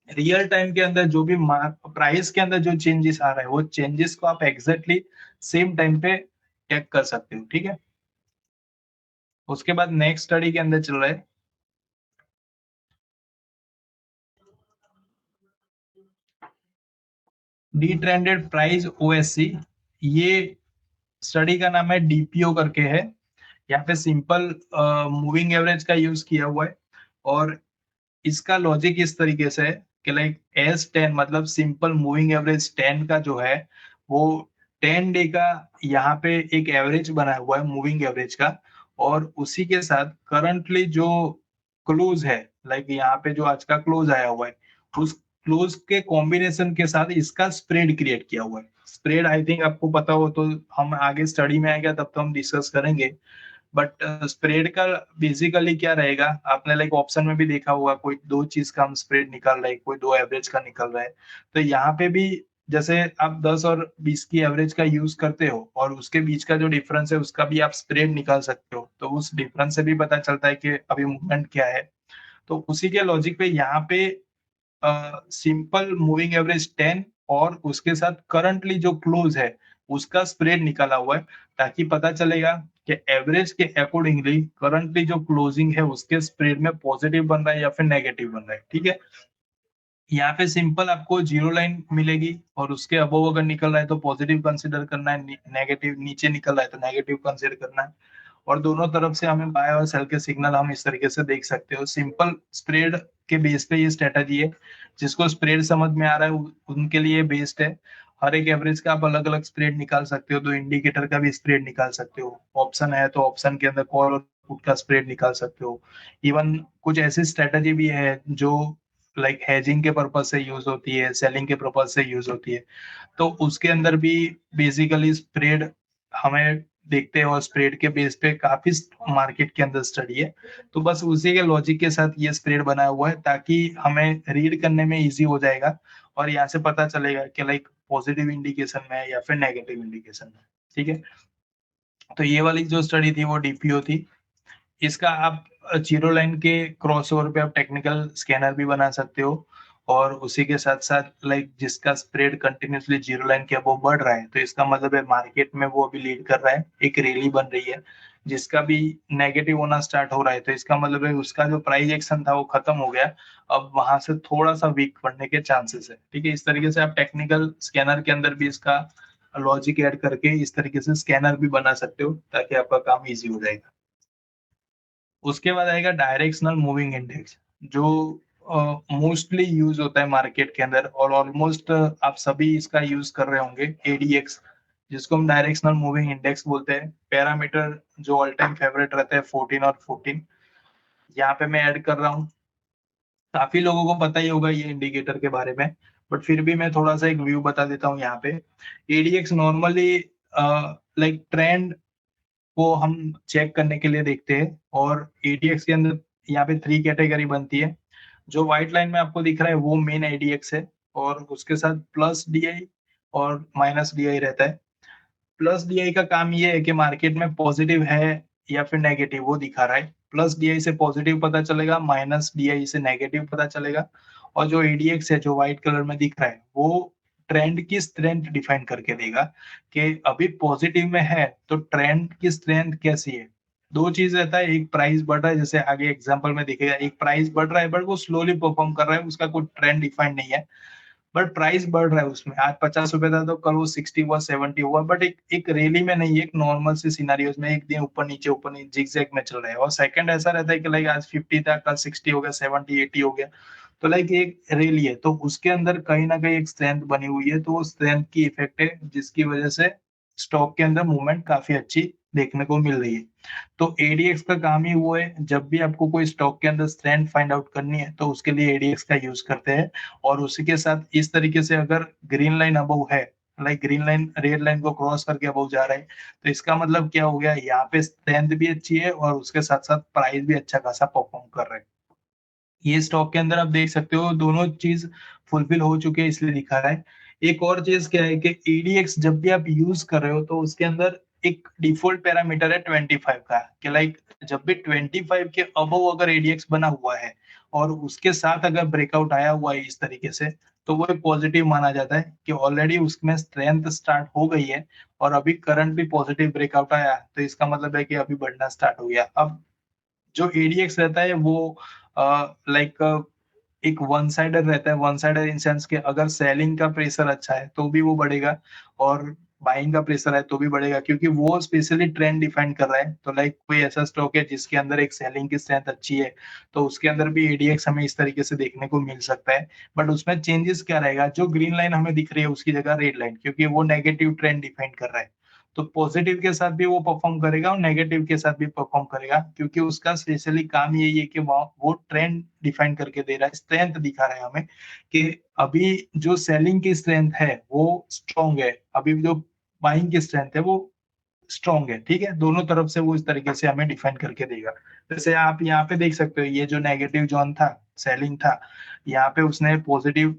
रियल टाइम के अंदर जो भी प्राइस के अंदर जो चेंजेस आ रहा है वो चेंजेस को आप एग्जैक्टली सेम टाइम पे चेक कर सकते हो। ठीक है, उसके बाद नेक्स्ट स्टडी के अंदर चल रहा है डी ट्रेंडेड प्राइस ओएससी। ये स्टडी का नाम है डीपीओ करके है। यहाँ पे सिंपल मूविंग एवरेज का यूज किया हुआ है और इसका लॉजिक इस तरीके से है कि लाइक S10 मतलब सिंपल मूविंग एवरेज 10 का जो है वो 10 डे का यहाँ पे एक एवरेज बना हुआ है मूविंग एवरेज का, और उसी के साथ करंटली जो क्लोज है, लाइक यहाँ पे जो आज का क्लोज आया हुआ है उस क्लोज के कॉम्बिनेशन के साथ इसका स्प्रेड क्रिएट किया हुआ है। स्प्रेड आई थिंक आपको पता हो तो हम आगे स्टडी में आएगा तब तो हम डिस्कस करेंगे। बट स्प्रेड का बेसिकली क्या रहेगा, आपने लाइक ऑप्शन में भी देखा होगा, कोई दो चीज का हम स्प्रेड निकाल रहे हैं, कोई दो एवरेज का निकल रहा है। तो यहाँ पे भी जैसे आप 10 और 20 की एवरेज का यूज करते हो और उसके बीच का जो डिफरेंस है उसका भी आप स्प्रेड निकाल सकते हो, तो उस डिफरेंस से भी पता चलता है कि अभी मूवमेंट क्या है। तो उसी के लॉजिक पे यहाँ पे सिंपल मूविंग एवरेज 10 और उसके साथ करंटली जो क्लोज है उसका स्प्रेड निकाला हुआ है ताकि पता चलेगा कि एवरेज के अकॉर्डिंगली करंटली जो क्लोजिंग है उसके स्प्रेड में पॉजिटिव बन रहा है या फिर नेगेटिव बन रहा है। ठीक है, यहाँ पे सिंपल आपको जीरो लाइन मिलेगी और उसके अबव अगर निकल रहा है तो पॉजिटिव कंसिडर करना है, नेगेटिव नीचे निकल रहा है तो नेगेटिव कंसिडर करना है। और दोनों तरफ से हमें बाय और सेल के सिग्नल हम इस तरीके से देख सकते हो। सिंपल स्प्रेड के बेस पे ये स्ट्रेटजी है, जिसको स्प्रेड समझ में आ रहा है उनके लिए बेस्ड है। हर एक एवरेज का आप अलग अलग स्प्रेड निकाल सकते हो, तो इंडिकेटर का भी स्प्रेड निकाल सकते हो। ऑप्शन है तो ऑप्शन के अंदर कॉल और पुट का स्प्रेड निकाल सकते हो। इवन कुछ ऐसी स्ट्रेटजी भी है जो लाइक हेजिंग के पर्पज से यूज होती है, सेलिंग के पर्पज से यूज होती है, तो उसके अंदर भी बेसिकली स्प्रेड हमें देखते हैं और स्प्रेड के बेस पे काफी मार्केट के अंदर स्टडी है। तो बस उसी के लॉजिक के साथ ये स्प्रेड बनाया हुआ है ताकि हमें रीड करने में इजी हो जाएगा और यहाँ से पता चलेगा कि लाइक पॉजिटिव इंडिकेशन में है या फिर नेगेटिव इंडिकेशन में। ठीक है, तो ये वाली जो स्टडी थी वो डीपीओ थी। इसका आप जीरो लाइन के क्रॉसओवर पे आप टेक्निकल स्कैनर भी बना सकते हो और उसी के साथ साथ लाइक जिसका स्प्रेड कंटिन्यूसली जीरो लाइन के अबव बढ़ रहा है तो इसका मतलब है मार्केट में वो अभी लीड कर रहा है, एक रैली बन रही है। जिसका भी नेगेटिव होना स्टार्ट हो रहा है तो इसका मतलब है उसका जो प्राइस एक्शन था वो खत्म हो गया, अब वहां से थोड़ा सा वीक बढ़ने के चांसेस है। ठीक है, इस तरीके से आप टेक्निकल स्कैनर के अंदर भी इसका लॉजिक ऐड करके इस तरीके से स्कैनर भी बना सकते हो ताकि आपका काम इजी हो जाएगा। उसके बाद आएगा डायरेक्शनल मूविंग इंडेक्स, जो मोस्टली यूज होता है मार्केट के अंदर और ऑलमोस्ट आप सभी इसका यूज कर रहे होंगे। एडीएक्स, जिसको हम डायरेक्शनल मूविंग इंडेक्स बोलते हैं। पैरामीटर जो ऑल टाइम फेवरेट रहता है 14 और 14, यहाँ पे मैं ऐड कर रहा हूँ। काफी लोगों को पता ही होगा ये इंडिकेटर के बारे में, बट फिर भी मैं थोड़ा सा एक व्यू बता देता हूँ यहाँ पे। एडीएक्स नॉर्मली लाइक ट्रेंड को हम चेक करने के लिए देखते हैं और एडीएक्स के अंदर यहाँ पे 3 कैटेगरी बनती है। जो व्हाइट लाइन में आपको दिख रहा है वो मेन एडीएक्स है और उसके साथ प्लस डीआई और माइनस डीआई रहता है। प्लस डीआई का काम ये है कि मार्केट में पॉजिटिव है या फिर नेगेटिव वो दिखा रहा है। प्लस डीआई से पॉजिटिव पता चलेगा, माइनस डीआई से नेगेटिव पता चलेगा। और जो एडीएक्स है जो व्हाइट कलर में दिख रहा है वो ट्रेंड की स्ट्रेंथ डिफाइन करके देगा कि अभी पॉजिटिव में है तो ट्रेंड की स्ट्रेंथ कैसी है। दो चीज रहता है, एक प्राइस बढ़ रहा है, जैसे आगे एग्जांपल में दिखेगा, एक प्राइस बढ़ रहा है बट वो स्लोली परफॉर्म कर रहा है, उसका कोई ट्रेंड डिफाइंड नहीं है, बट प्राइस बढ़ रहा है उसमें। आज 50 रुपए था तो कल वो 60 हुआ, 70 हुआ, बट एक एक रैली में नहीं, एक नॉर्मल सी सिनारियोज में एक दिन ऊपर नीचे जिगजैग में चल रहा है। और सेकंड ऐसा रहता है कि लाइक आज 50 था, कल 60 हो गया, 70 80 हो गया, तो लाइक एक रैली है तो उसके अंदर कहीं ना कहीं एक स्ट्रेंथ बनी हुई है, तो वो स्ट्रेंथ की इफेक्ट है जिसकी वजह से स्टॉक के अंदर मूवमेंट काफी अच्छी देखने को मिल रही है। तो एडीएक्स का काम ही वो है, जब भी आपको कोई स्टॉक के अंदर स्ट्रेंथ फाइंड आउट करनी है तो उसके लिए एडीएक्स का यूज करते हैं। और उसी के साथ इस तरीके से अगर ग्रीन लाइन अबव है, like green line red line को क्रॉस करके अबव जा रहा है, तो इसका मतलब क्या हो गया, यहाँ पे स्ट्रेंथ भी अच्छी है और उसके साथ साथ प्राइस भी अच्छा खासा परफॉर्म कर रहा है। ये स्टॉक के अंदर आप देख सकते हो दोनों चीज फुलफिल हो चुके हैं इसलिए दिखा रहा है। एक और चीज क्या है कि एडीएक्स जब भी आप यूज कर रहे हो तो उसके अंदर एक डिफॉल्ट पैरामीटर है 25 का, कि लाइक जब भी 25 के अबव अगर एडीएक्स बना हुआ है और उसके साथ अगर ब्रेकआउट आया हुआ है इस तरीके से, तो वो एक पॉजिटिव माना जाता है कि ऑलरेडी उसमें स्ट्रेंथ स्टार्ट हो गई है और अभी करंट भी पॉजिटिव ब्रेकआउट आया, तो इसका मतलब है कि अभी बढ़ना स्टार्ट हो गया। अब जो एडीएक्स रहता है वो लाइक एक वन साइडर रहता है, वन साइडर इन सेंस के अगर सेलिंग का प्रेशर अच्छा है तो भी वो बढ़ेगा और बाइंग का प्रेशर है तो भी बढ़ेगा, क्योंकि वो स्पेशली ट्रेंड डिफाइन कर रहा है। तो लाइक कोई ऐसा स्टॉक है जिसके अंदर एक सेलिंग की स्ट्रेंथ अच्छी है तो उसके अंदर भी एडीएक्स हमें इस तरीके से देखने को मिल सकता है। बट उसमें चेंजेस क्या रहेगा, जो ग्रीन लाइन हमें दिख रही है उसकी जगह रेड लाइन, क्योंकि वो नेगेटिव ट्रेंड डिफाइन कर रहा है। तो पॉजिटिव के साथ भी वो परफॉर्म करेगा और नेगेटिव के साथ भी परफॉर्म करेगा, क्योंकि उसका स्पेशली काम यही है कि वो ट्रेंड डिफाइन करके दे रहा है, स्ट्रेंथ दिखा रहा है हमें कि अभी जो सेलिंग की स्ट्रेंथ है वो स्ट्रॉन्ग है, अभी जो बाइंग की स्ट्रेंथ है वो स्ट्रॉन्ग है। ठीक है, दोनों तरफ से वो इस तरीके से हमें डिफाइन करके देगा। जैसे आप यहाँ पे देख सकते हो, ये जो नेगेटिव जोन था, सेलिंग था, यहाँ पे उसने पॉजिटिव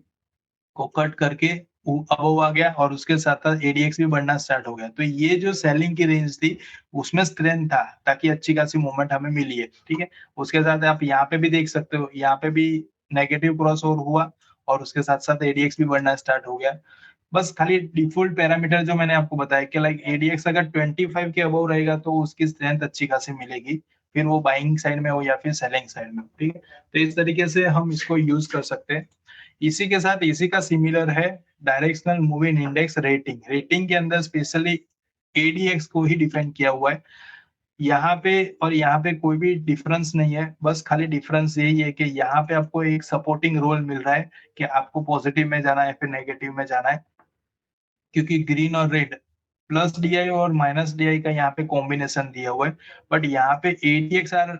को कट करके अबव आ गया और उसके साथ साथ एडीएक्स भी बढ़ना स्टार्ट हो गया। तो ये जो सेलिंग की रेंज थी उसमें स्ट्रेंथ था ताकि अच्छी खासी मूवमेंट हमें मिली है। ठीक है, उसके साथ आप यहाँ पे भी देख सकते हो, यहाँ पे भी नेगेटिव क्रॉस ओवर हुआ और उसके साथ साथ एडीएक्स भी बढ़ना स्टार्ट हो गया। बस खाली डिफॉल्ट पैरामीटर जो मैंने आपको बताया कि लाइक एडीएक्स अगर 25 के अबव रहेगा तो उसकी स्ट्रेंथ अच्छी खासी मिलेगी, फिर वो बाइंग साइड में हो या फिर सेलिंग साइड में हो। ठीक है, तो इस तरीके से हम इसको यूज कर सकते हैं। इसी के साथ इसी का सिमिलर है directional moving index rating. Rating के अंदर स्पेशली एडीएक्स को ही डिफाइन किया हुआ है यहाँ पे, और यहाँ पे कोई भी डिफरेंस नहीं है, बस खाली डिफरेंस यही है कि यहाँ पे आपको एक सपोर्टिंग रोल मिल रहा है कि आपको पॉजिटिव में जाना है फिर नेगेटिव में जाना है, क्योंकि ग्रीन और रेड प्लस डीआई और माइनस डीआई का यहाँ पे कॉम्बिनेशन दिया हुआ है। बट यहाँ पे एडीएक्सआर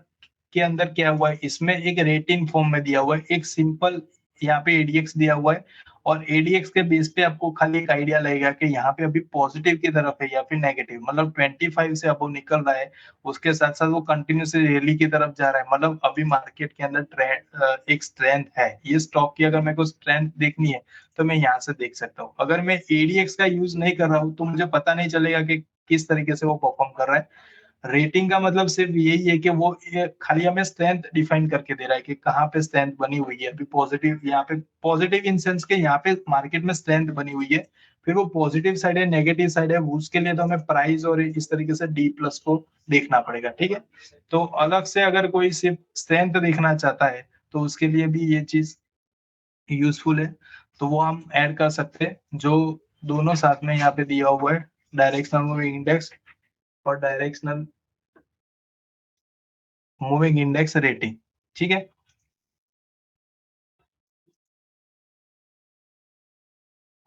के अंदर क्या हुआ है, इसमें एक रेटिंग फॉर्म में दिया हुआ है, एक सिंपल यहाँ पे एडीएक्स दिया हुआ है और एडीएक्स के बेस पे आपको खाली एक आइडिया लगेगा कि यहाँ पे अभी पॉजिटिव की तरफ है या फिर नेगेटिव, मतलब 25 से अब निकल रहा है, उसके साथ साथ वो कंटिन्यूसली रैली की तरफ जा रहा है, मतलब अभी मार्केट के अंदर एक स्ट्रेंथ है। ये स्टॉक की अगर मेरे को स्ट्रेंथ देखनी है तो मैं यहाँ से देख सकता हूँ। अगर मैं एडीएक्स का यूज नहीं कर रहा हूँ तो मुझे पता नहीं चलेगा कि किस तरीके से वो परफॉर्म कर रहा है। रेटिंग का मतलब सिर्फ यही है कि वो खाली हमें स्ट्रेंथ डिफाइन करके दे रहा है कि कहाँ पे स्ट्रेंथ बनी हुई है। अभी पॉजिटिव, यहाँ पे पॉजिटिव इन सेंस के यहाँ पे मार्केट में स्ट्रेंथ बनी हुई है, फिर वो पॉजिटिव साइड है नेगेटिव साइड है, उसके लिए तो हमें प्राइस और इस तरीके से डी प्लस को देखना पड़ेगा। ठीक है, तो अलग से अगर कोई सिर्फ स्ट्रेंथ देखना चाहता है तो उसके लिए भी ये चीज यूजफुल है, तो वो हम ऐड कर सकते हैं, जो दोनों साथ में यहाँ पे दिया हुआ है, डायरेक्शनल मूविंग इंडेक्स और डायरेक्शनल मूविंग इंडेक्स रेटिंग। ठीक है,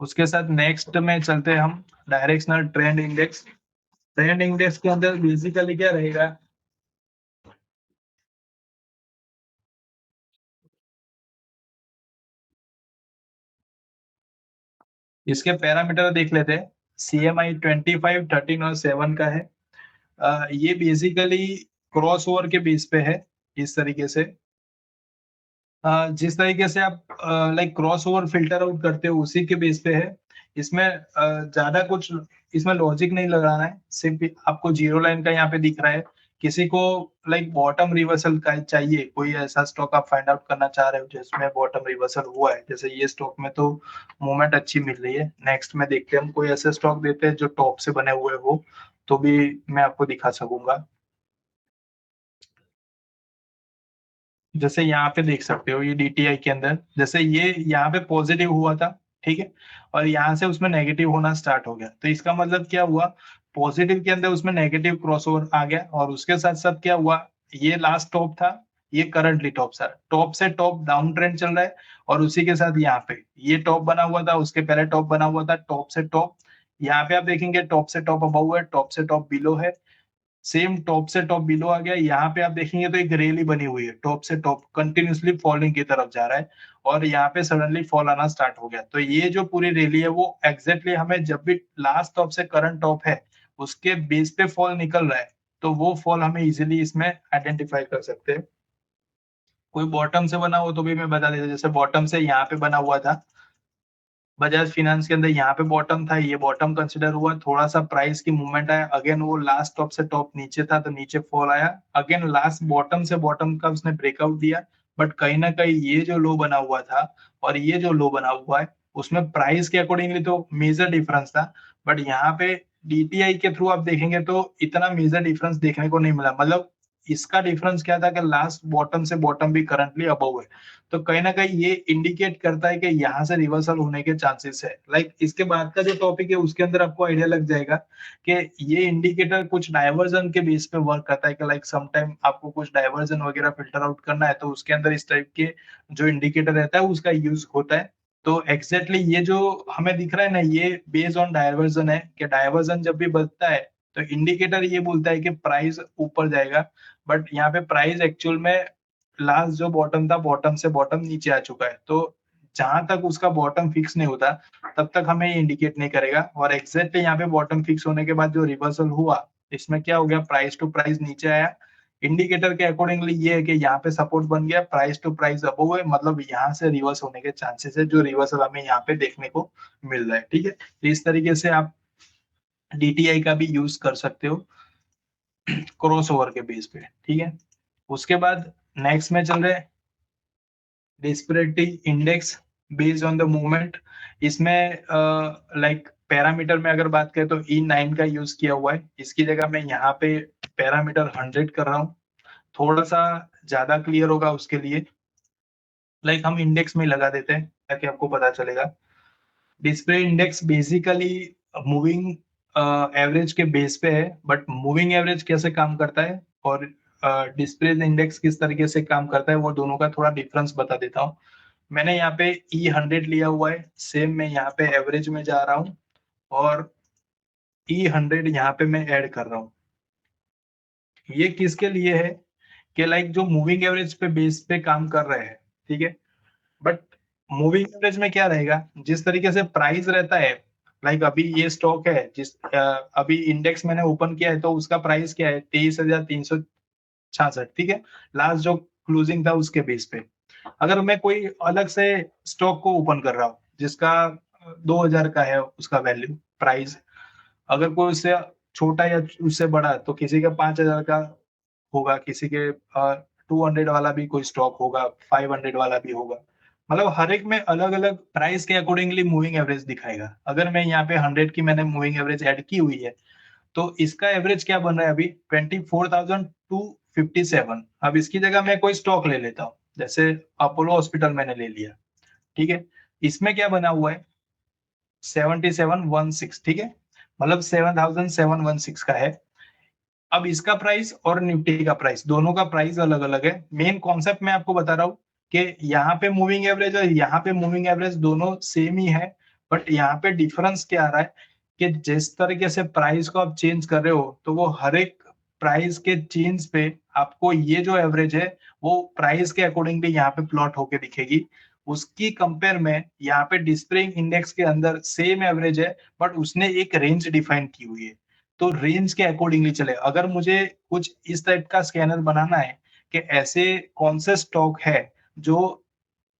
उसके साथ नेक्स्ट में चलते हैं हम directional trend index. Trend index के अंदर बेसिकली क्या रहेगा, इसके पैरामीटर देख लेते हैं। CMI 25, 13 और 7 का है। ये बेसिकली क्रॉस ओवर के बेस पे है। इस तरीके से जिस तरीके से आप like cross over filter out करते हो उसी के बेस पे है। इसमें ज्यादा कुछ इसमें लॉजिक नहीं लगाना है, सिर्फ आपको जीरो लाइन का यहाँ पे दिख रहा है। किसी को लाइक बॉटम रिवर्सल का चाहिए, कोई ऐसा स्टॉक आप फाइंड आउट करना चाह रहे हो जिसमें बॉटम रिवर्सल हुआ है, जैसे ये स्टॉक में तो मूवमेंट अच्छी मिल रही है। नेक्स्ट में देखते हैं हम कोई ऐसे स्टॉक देते हैं जो टॉप से बने हुए हो, तो भी मैं आपको दिखा सकूंगा। जैसे यहाँ पे देख सकते हो ये डीटीआई के अंदर, जैसे ये यहाँ पे पॉजिटिव हुआ था, ठीक है, और यहाँ से उसमें नेगेटिव होना स्टार्ट हो गया। तो इसका मतलब क्या हुआ, पॉजिटिव के अंदर उसमें नेगेटिव क्रॉसओवर आ गया, और उसके साथ साथ क्या हुआ, ये लास्ट टॉप था, ये करंटली टॉप था, टॉप से टॉप डाउन ट्रेंड चल रहा है, और उसी के साथ यहाँ पे ये टॉप बना हुआ था, उसके पहले टॉप बना हुआ था, टॉप से टॉप, यहाँ पे आप देखेंगे टॉप से टॉप अबव है, टॉप से टॉप बिलो है, सेम टॉप से टॉप बिलो आ गया। यहाँ पे आप देखेंगे तो एक रैली बनी हुई है, टॉप से टॉप कंटिन्यूसली फॉलिंग की तरफ जा रहा है, और यहाँ पे सडनली फॉल आना स्टार्ट हो गया। तो ये जो पूरी रैली है वो एग्जैक्टली हमें जब भी लास्ट टॉप से करंट टॉप है उसके बेस पे फॉल निकल रहा है, तो वो फॉल हमें इजिली इसमें आइडेंटिफाई कर सकते हैं। कोई बॉटम से बना हो तो भी मैं बता देता, जैसे बॉटम से यहाँ पे बना हुआ था बजाज फिनेंस के अंदर, यहाँ पे बॉटम था, ये बॉटम कंसिडर हुआ, थोड़ा सा प्राइस की मूवमेंट आया, अगेन वो लास्ट टॉप से टॉप नीचे था तो नीचे फॉल आया, अगेन लास्ट बॉटम से बॉटम का उसने ब्रेकआउट दिया, बट कहीं ना कहीं ये जो लो बना हुआ था और ये जो लो बना हुआ है उसमें प्राइस के अकॉर्डिंगली तो मेजर डिफरेंस था, बट यहाँ पे डीटीआई के थ्रू आप देखेंगे तो इतना मेजर डिफरेंस देखने को नहीं मिला। मतलब इसका डिफरेंस क्या था कि लास्ट बॉटम से बॉटम भी करंटली अबव है, तो कहीं ना कहीं ये इंडिकेट करता है कि यहाँ से रिवर्सल होने के चांसेस है। लाइक इसके बाद का जो टॉपिक है उसके अंदर आपको आइडिया लग जाएगा कि ये इंडिकेटर कुछ डायवर्जन के बेस पे वर्क करता है, कि लाइक सम टाइम आपको कुछ डायवर्जन वगैरह फिल्टर आउट करना है तो उसके अंदर इस टाइप के जो इंडिकेटर रहता है उसका यूज होता है। तो एग्जैक्टली ये जो हमें दिख रहा है ना, ये बेस्ड ऑन डायवर्जन है, कि डायवर्जन जब भी बढ़ता है तो इंडिकेटर ये बोलता है कि प्राइस ऊपर जाएगा, बट यहाँ पे प्राइस एक्चुअल में लास्ट जो बॉटम था बॉटम से बॉटम नीचे आ चुका है, तो जहां तक उसका बॉटम फिक्स नहीं होता तब तक हमें ये इंडिकेट नहीं करेगा। और एग्जैक्टली यहाँ पे बॉटम फिक्स होने के बाद जो रिवर्सल हुआ इसमें क्या हो गया, प्राइस टू प्राइस नीचे आया, इंडिकेटर के अकॉर्डिंगली ये है कि यहाँ पे सपोर्ट बन गया, प्राइस टू प्राइस अबव है, मतलब यहाँ से रिवर्स होने के चांसेस है, जो रिवर्सल हमें यहाँ पे देखने को मिल रहा है। ठीक है, तो इस तरीके से आप डीटीआई का भी यूज कर सकते हो क्रॉस ओवर के बेस पे। ठीक है, उसके बाद नेक्स्ट में चल रहे हैं disparity index based on the movement. इसमें लाइक पैरामीटर में अगर बात करें तो E9 का यूज किया हुआ है, इसकी जगह मैं यहाँ पे पैरामीटर 100 कर रहा हूँ, थोड़ा सा ज्यादा क्लियर होगा उसके लिए। लाइक हम इंडेक्स में लगा देते हैं ताकि आपको पता चलेगा। Display index basically moving average के बेस पे है, बट मूविंग एवरेज कैसे काम करता है और डिस्प्ले इंडेक्स किस तरीके से काम करता है वो दोनों का थोड़ा डिफरेंस बता देता हूँ। मैंने यहाँ पे E100 लिया हुआ है, सेम मैं यहाँ पे एवरेज में जा रहा हूँ और E100 यहाँ पे मैं ऐड कर रहा हूँ। ये किसके लिए है कि लाइक जो मूविंग एवरेज पे बेस पे काम कर रहे हैं, ठीक है, बट मूविंग एवरेज में क्या रहेगा, जिस तरीके से प्राइस रहता है, लाइक अभी ये स्टॉक है जिस अभी इंडेक्स मैंने ओपन किया है तो उसका प्राइस क्या है 23,366, ठीक है, लास्ट जो क्लोजिंग था उसके बेस पे। अगर मैं कोई अलग से स्टॉक को ओपन कर रहा हूँ जिसका 2,000 का है उसका वैल्यू प्राइस, अगर कोई उससे छोटा या उससे बड़ा तो किसी का 5,000 का होगा, किसी के 200 वाला भी कोई स्टॉक होगा, 500 वाला भी होगा, मतलब हर एक में अलग अलग प्राइस के अकॉर्डिंगली मूविंग एवरेज दिखाएगा। अगर मैं यहाँ पे 100 की मैंने मूविंग एवरेज ऐड की हुई है तो इसका एवरेज क्या बन रहा है अभी 24,257। अब इसकी जगह मैं कोई स्टॉक ले लेता हूँ, जैसे अपोलो हॉस्पिटल मैंने ले लिया, ठीक है, इसमें क्या बना हुआ है 7716, ठीक है, मतलब 7716 का है। अब इसका प्राइस और निफ्टी का प्राइस दोनों का प्राइस अलग अलग है। मेन कॉन्सेप्ट मैं आपको बता रहा हूँ कि यहाँ पे मूविंग एवरेज और यहाँ पे मूविंग एवरेज दोनों सेम ही है, बट यहाँ पे डिफरेंस क्या आ रहा है कि जिस तरीके से प्राइस को आप चेंज कर रहे हो तो वो हर एक प्राइस के चेंज पे आपको ये जो एवरेज है वो प्राइस के अकॉर्डिंगली यहाँ पे प्लॉट होके दिखेगी। उसकी कंपेयर में यहाँ पे डिस्प्ले इंडेक्स के अंदर सेम एवरेज है, बट उसने एक रेंज डिफाइन की हुई है, तो रेंज के अकॉर्डिंगली चले। अगर मुझे कुछ इस टाइप का स्कैनर बनाना है कि ऐसे कौन से स्टॉक है जो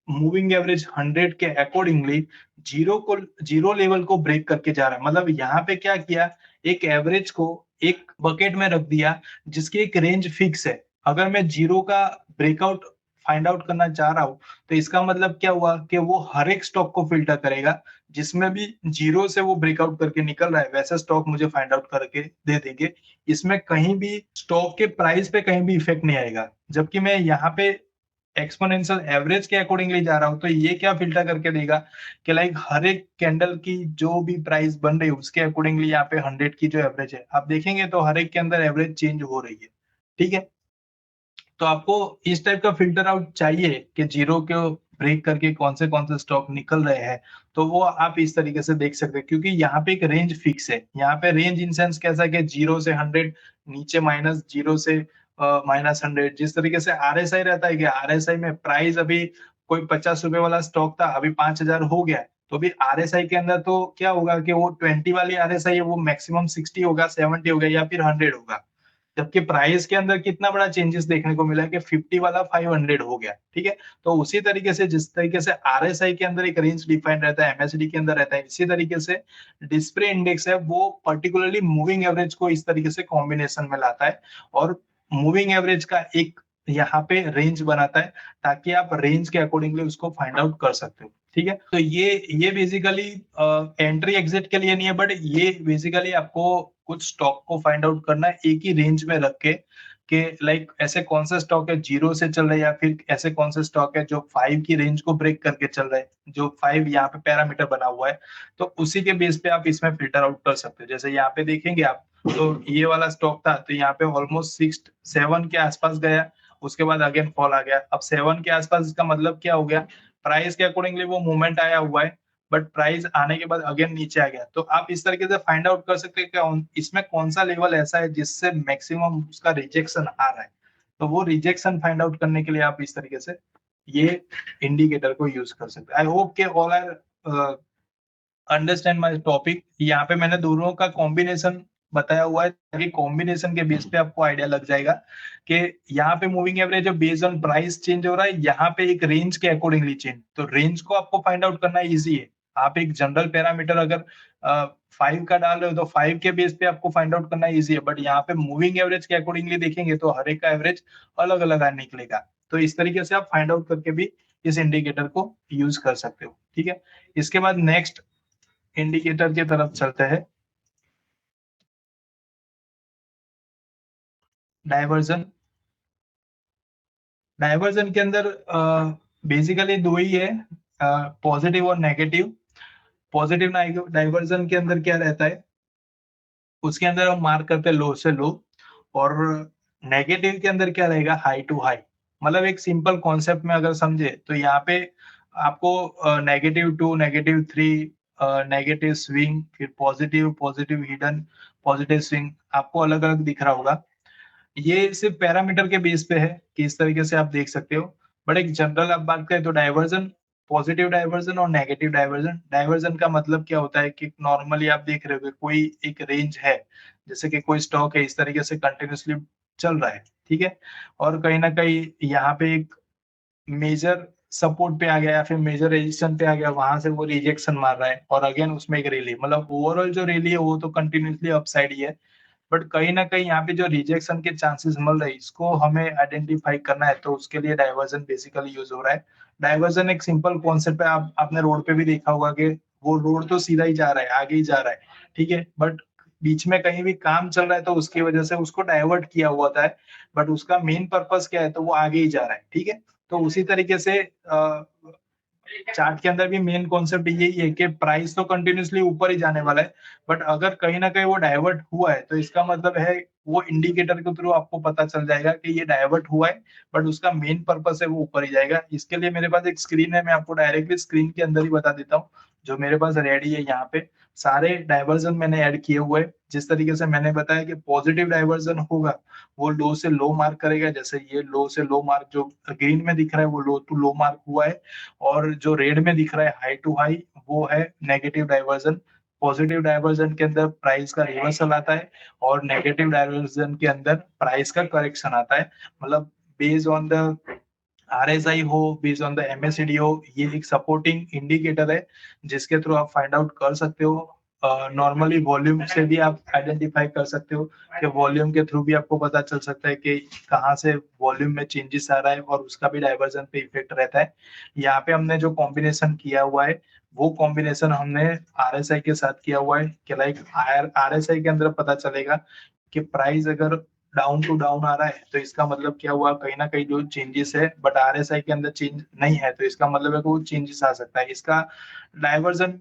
मूविंग एवरेज 100 के अकॉर्डिंगली जीरो लेवल को ब्रेक करके जा रहा है। मतलब यहाँ पे क्या किया, एक एवरेज को एक बकेट में रख दिया जिसकी एक रेंज फिक्स है। अगर मैं जीरो का ब्रेकआउट फाइंड आउट करना चाह रहा हूँ तो इसका मतलब क्या हुआ कि वो हर एक स्टॉक को फिल्टर करेगा जिसमें भी जीरो से वो ब्रेकआउट करके निकल रहा है, वैसा स्टॉक मुझे फाइंड आउट करके दे देंगे। इसमें कहीं भी स्टॉक के प्राइस पे कहीं भी इफेक्ट नहीं आएगा। जबकि मैं यहाँ पे एक्सपोनेंशियल एवरेज के अकॉर्डिंगली जा रहा हूँ तो ये क्या फिल्टर करके देगा कि लाइक हर एक कैंडल की जो भी प्राइस बन रही है उसके अकॉर्डिंगली यहाँ पे 100 की जो एवरेज है आप देखेंगे तो हर एक के अंदर एवरेज चेंज हो रही है। ठीक है, तो आपको इस टाइप का फिल्टर आउट चाहिए कि जीरो को ब्रेक करके कौन से स्टॉक निकल रहे हैं, तो वो आप इस तरीके से देख सकते हैं क्योंकि यहाँ पे एक रेंज फिक्स है। यहाँ पे रेंज इन सेंस कैसा कि जीरो से 100, नीचे माइनस जीरो से माइनस 100। जिस तरीके से आरएसआई रहता है कि आरएसआई में प्राइस अभी कोई 50 रुपए वाला स्टॉक था, अभी 5,000 हो गया है, तो अभी आरएसआई के अंदर तो क्या होगा कि वो 20 वाली आरएसआई है वो मैक्सिमम 60 होगा, 70 होगा या फिर 100 होगा। जबकि प्राइस के अंदर कितना बड़ा चेंजेस देखने को मिला कि 50 वाला 500 हो गया। ठीक है, तो उसी तरीके से जिस तरीके से आरएसआई के अंदर एक रेंज डिफाइंड रहता है, एमएसडी के अंदर रहता है, इसी तरीके से डिस्प्ले इंडेक्स है वो पर्टिकुलरली मूविंग एवरेज को इस तरीके से कॉम्बिनेशन में लाता है और मूविंग एवरेज का एक यहाँ पे रेंज बनाता है ताकि आप रेंज के अकॉर्डिंगली उसको फाइंड आउट कर सकते हो। ठीक है, तो ये बेसिकली एंट्री एग्जिट के लिए नहीं है, बट ये बेसिकली आपको कुछ स्टॉक को फाइंड आउट करना है एक ही रेंज में रख के कि लाइक ऐसे कौन सा स्टॉक है जीरो से चल रहा है या फिर ऐसे कौन से स्टॉक है जो 5 की रेंज को ब्रेक करके चल रहा है, जो 5 यहाँ पे पैरामीटर बना हुआ है, तो उसी के बेस पे आप इसमें फिल्टर आउट कर सकते हो। जैसे यहाँ पे देखेंगे आप तो ये वाला स्टॉक था तो यहाँ पे ऑलमोस्ट 6-7 के आसपास गया, उसके बाद अगेन फॉल आ गया। अब 7 के आसपास इसका मतलब क्या हो गया, प्राइस के अकॉर्डिंगली वो मूवमेंट आया हुआ है बट प्राइस आने के बाद अगेन नीचे आ गया। तो आप इस तरीके से फाइंड आउट कर सकते हैं कि इसमें कौन सा लेवल ऐसा है जिससे मैक्सिमम उसका रिजेक्शन आ रहा है। तो वो रिजेक्शन फाइंड आउट करने के लिए आप इस तरीके से ये इंडिकेटर को यूज कर सकते हैं। आई होप के all are understand my topic. यहाँ पे मैंने दोनों का कॉम्बिनेशन बताया हुआ है ताकि कॉम्बिनेशन के बेस पे आपको आइडिया लग जाएगा कि यहाँ पे moving average based on price change हो रहा है, यहाँ पे एक रेंज के अकॉर्डिंगली चेंज। तो रेंज को आपको फाइंड आउट करना इजी है। आप एक जनरल पैरामीटर अगर 5 का डाल रहे हो तो 5 के बेस पे आपको फाइंड आउट करना इजी है, बट यहाँ पे मूविंग एवरेज के अकॉर्डिंगली देखेंगे तो हर एक का एवरेज अलग अलग निकलेगा। तो इस तरीके से आप फाइंड आउट करके भी इस इंडिकेटर को यूज कर सकते हो। ठीक है, इसके बाद नेक्स्ट इंडिकेटर की तरफ चलते हैं, डाइवर्जन। डाइवर्जन के अंदर बेसिकली दो ही है, पॉजिटिव और नेगेटिव। पॉजिटिव डाइवर्जन के अंदर क्या रहता है, उसके अंदर हम मार्क करते हैं लो से लो, और नेगेटिव के अंदर क्या रहेगा, हाई टू हाई। मतलब एक सिंपल कॉन्सेप्ट में अगर समझे तो यहाँ पे आपको -2, -3, नेगेटिव स्विंग, फिर positive, positive hidden, positive swing आपको अलग अलग दिख रहा होगा। ये सिर्फ पैरामीटर के बेस पे है कि इस तरीके से आप देख सकते हो। बट एक जनरल आप बात करें तो डाइवर्जन, पॉजिटिव डाइवर्जन और नेगेटिव डाइवर्जन। डाइवर्जन का मतलब क्या होता है कि नॉर्मली आप देख रहे हो कोई एक रेंज है, जैसे कि कोई स्टॉक है इस तरीके से कंटिन्यूअसली चल रहा है। ठीक है, और कहीं ना कहीं यहाँ पे एक मेजर सपोर्ट पे आ गया या फिर मेजर रेजिस्टेंस पे आ गया, वहां से वो रिजेक्शन मार रहा है और अगेन उसमें एक रैली, मतलब ओवरऑल जो रैली है वो तो कंटिन्यूअसली अपसाइड ही है, बट कहीं ना कहीं यहाँ पे जो रिजेक्शन के चांसेस मिल रहे हैं इसको हमें आइडेंटिफाई करना है, तो उसके लिए डाइवर्जन बेसिकली यूज हो रहा है। डाइवर्जन एक सिंपल कॉन्सेप्ट है, आपने रोड पे भी देखा होगा कि वो रोड तो सीधा ही जा रहा है, आगे ही जा रहा है, ठीक है, बट बीच में कहीं भी काम चल रहा है तो उसकी वजह से उसको डाइवर्ट किया हुआ था, बट उसका मेन पर्पस क्या है, तो वो आगे ही जा रहा है। ठीक है, तो उसी तरीके से चार्ट के अंदर भी मेन कॉन्सेप्ट यही है कि प्राइस तो कंटिन्यूअसली ऊपर ही जाने वाला है, बट अगर कहीं ना कहीं वो डाइवर्ट हुआ है तो इसका मतलब है वो इंडिकेटर के थ्रू आपको पता चल जाएगा कि ये डाइवर्ट हुआ है, बट उसका मेन पर्पस है वो ऊपर ही जाएगा। इसके लिए मेरे पास एक स्क्रीन है, मैं आपको डायरेक्टली स्क्रीन के अंदर ही बता देता हूँ। जो मेरे पास रेडी है, यहाँ पे सारे डाइवर्जन मैंने ऐड किए हुए हैं। जिस तरीके से मैंने बताया कि पॉजिटिव डाइवर्जन होगा वो लो से लो मार्क करेगा, जैसे ये लो से लो मार्क जो ग्रीन में दिख रहा है वो लो टू लो मार्क हुआ है, और जो रेड में दिख रहा है हाई टू हाई वो है नेगेटिव डाइवर्जन। पॉजिटिव डाइवर्जन के अंदर प्राइस का रिवर्सल आता है और नेगेटिव डाइवर्जन के अंदर प्राइस का करेक्शन आता है। मतलब बेस्ड ऑन द RSI हो, बेस्ड ऑन द MACD हो, ये एक सपोर्टिंग इंडिकेटर है जिसके थ्रू आप फाइंड आउट कर सकते हो। नॉर्मली वॉल्यूम से भी आप आइडेंटिफाई कर सकते हो कि वॉल्यूम के थ्रू भी आपको पता चल सकता है कि कहाँ से वॉल्यूम में चेंजेस आ रहा है और उसका भी डाइवर्जन पे इफेक्ट रहता है। यहाँ पे हमने जो कॉम्बिनेशन किया हुआ है वो कॉम्बिनेशन हमने RSI के साथ किया हुआ है कि लाइक RSI के अंदर पता चलेगा कि प्राइस अगर डाउन टू डाउन आ रहा है तो इसका मतलब क्या हुआ, कहीं ना कहीं जो चेंजेस है, बट RSI के अंदर चेंज नहीं है तो इसका मतलब है कि वो चेंजेस आ सकता है। इसका डाइवर्जन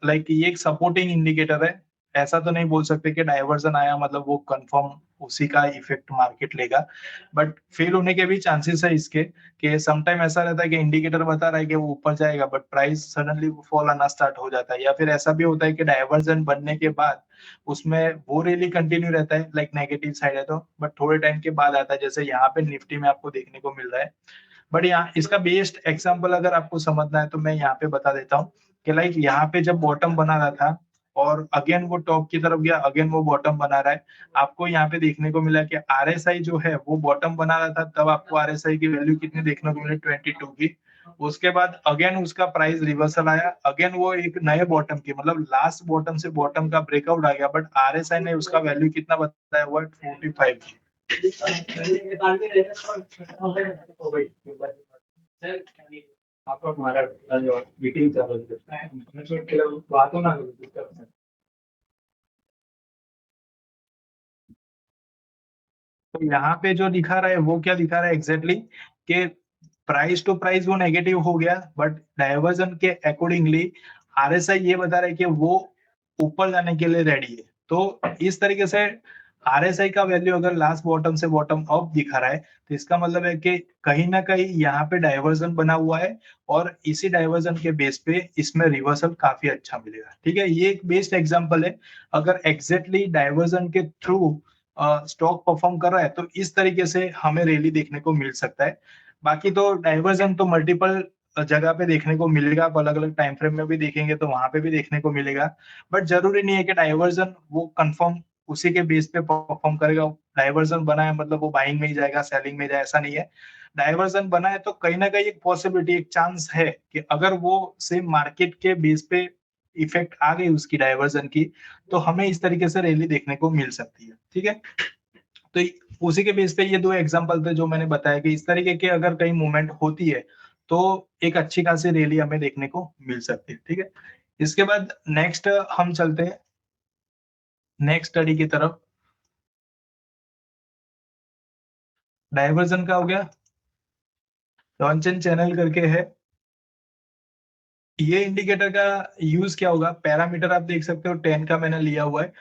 लाइक ये एक सपोर्टिंग इंडिकेटर है। ऐसा तो नहीं बोल सकते कि डाइवर्जन आया मतलब वो कंफर्म उसी का इफेक्ट मार्केट लेगा, बट फेल होने के भी चांसेस है इसके कि समटाइम ऐसा रहता है कि इंडिकेटर बता रहा है कि वो ऊपर जाएगा बट प्राइस सडनली फॉल आना स्टार्ट हो जाता है, या फिर ऐसा भी होता है कि डाइवर्जन बनने के बाद उसमें वो रैली कंटिन्यू रहता है, लाइक नेगेटिव साइड है तो, बट थोड़े टाइम के बाद आता है, जैसे यहाँ पे निफ्टी में आपको देखने को मिल रहा है। बट यहाँ इसका बेस्ट एग्जांपल अगर आपको समझना है तो मैं यहाँ पे बता देता हूँ कि लाइक यहाँ पे जब बॉटम बना रहा था और अगेन वो टॉप की तरफ गया, अगेन वो बॉटम बना रहा है, आपको यहाँ पे देखने को मिला कि RSI जो है वो बॉटम बना रहा था, तब आपको RSI की वैल्यू कितनी देखने को मिली, 22 की। उसके बाद अगेन उसका प्राइस रिवर्सल आया, अगेन वो एक नए बॉटम की मतलब लास्ट बॉटम से बॉटम का ब्रेकआउट आ गया, बट RSI ने उसका वैल्यू कितना बताया हुआ, 45 की। आपका हमारा मीटिंग चालू है, बातों ना करो। तो यहाँ पे जो दिखा रहा है वो क्या दिखा रहा है एग्जैक्टली कि प्राइस टू प्राइस वो नेगेटिव हो गया, बट डाइवर्जन के अकॉर्डिंगली RSI ये बता रहा है कि वो ऊपर जाने के लिए रेडी है। तो इस तरीके से RSI का वैल्यू अगर लास्ट बॉटम से बॉटम अप दिखा रहा है तो इसका मतलब है कि कहीं ना कहीं यहाँ पे डाइवर्जन बना हुआ है और इसी डाइवर्जन के बेस पे इसमें रिवर्सल काफी अच्छा मिलेगा। ठीक है, ये एक बेस्ट एग्जांपल है। अगर एग्जैक्टली डाइवर्जन के थ्रू स्टॉक परफॉर्म कर रहा है तो इस तरीके से हमें रैली देखने को मिल सकता है। बाकी तो डाइवर्जन तो मल्टीपल जगह पे देखने को मिलेगा, आप अलग अलग टाइम फ्रेम में भी देखेंगे तो वहां पे भी देखने को मिलेगा, बट जरूरी नहीं है कि डाइवर्जन वो कंफर्म उसी के बेस पे परफॉर्म करेगा। डाइवर्जन बना है मतलब वो बाइंग में ही जाएगा, सेलिंग में जाए, ऐसा नहीं है। डाइवर्जन बना है तो कहीं ना कहीं एक पॉसिबिलिटी, एक चांस है कि अगर वो सेम मार्केट के बेस पे इफेक्ट आ गई उसकी डाइवर्जन की तो हमें इस तरीके से रैली देखने को मिल सकती है। ठीक है, तो उसी के बेस पे ये दो एग्जांपल थे जो मैंने बताया कि इस तरीके के अगर कहीं मूवमेंट होती है तो एक अच्छी खासी रैली हमें देखने को मिल सकती है। ठीक है, इसके बाद नेक्स्ट हम चलते हैं नेक्स्ट स्टडी की तरफ। डाइवर्जन का हो गया, लॉन्चन चैनल करके है। ये इंडिकेटर का यूज क्या होगा, पैरामीटर आप देख सकते हो 10 का मैंने लिया हुआ है।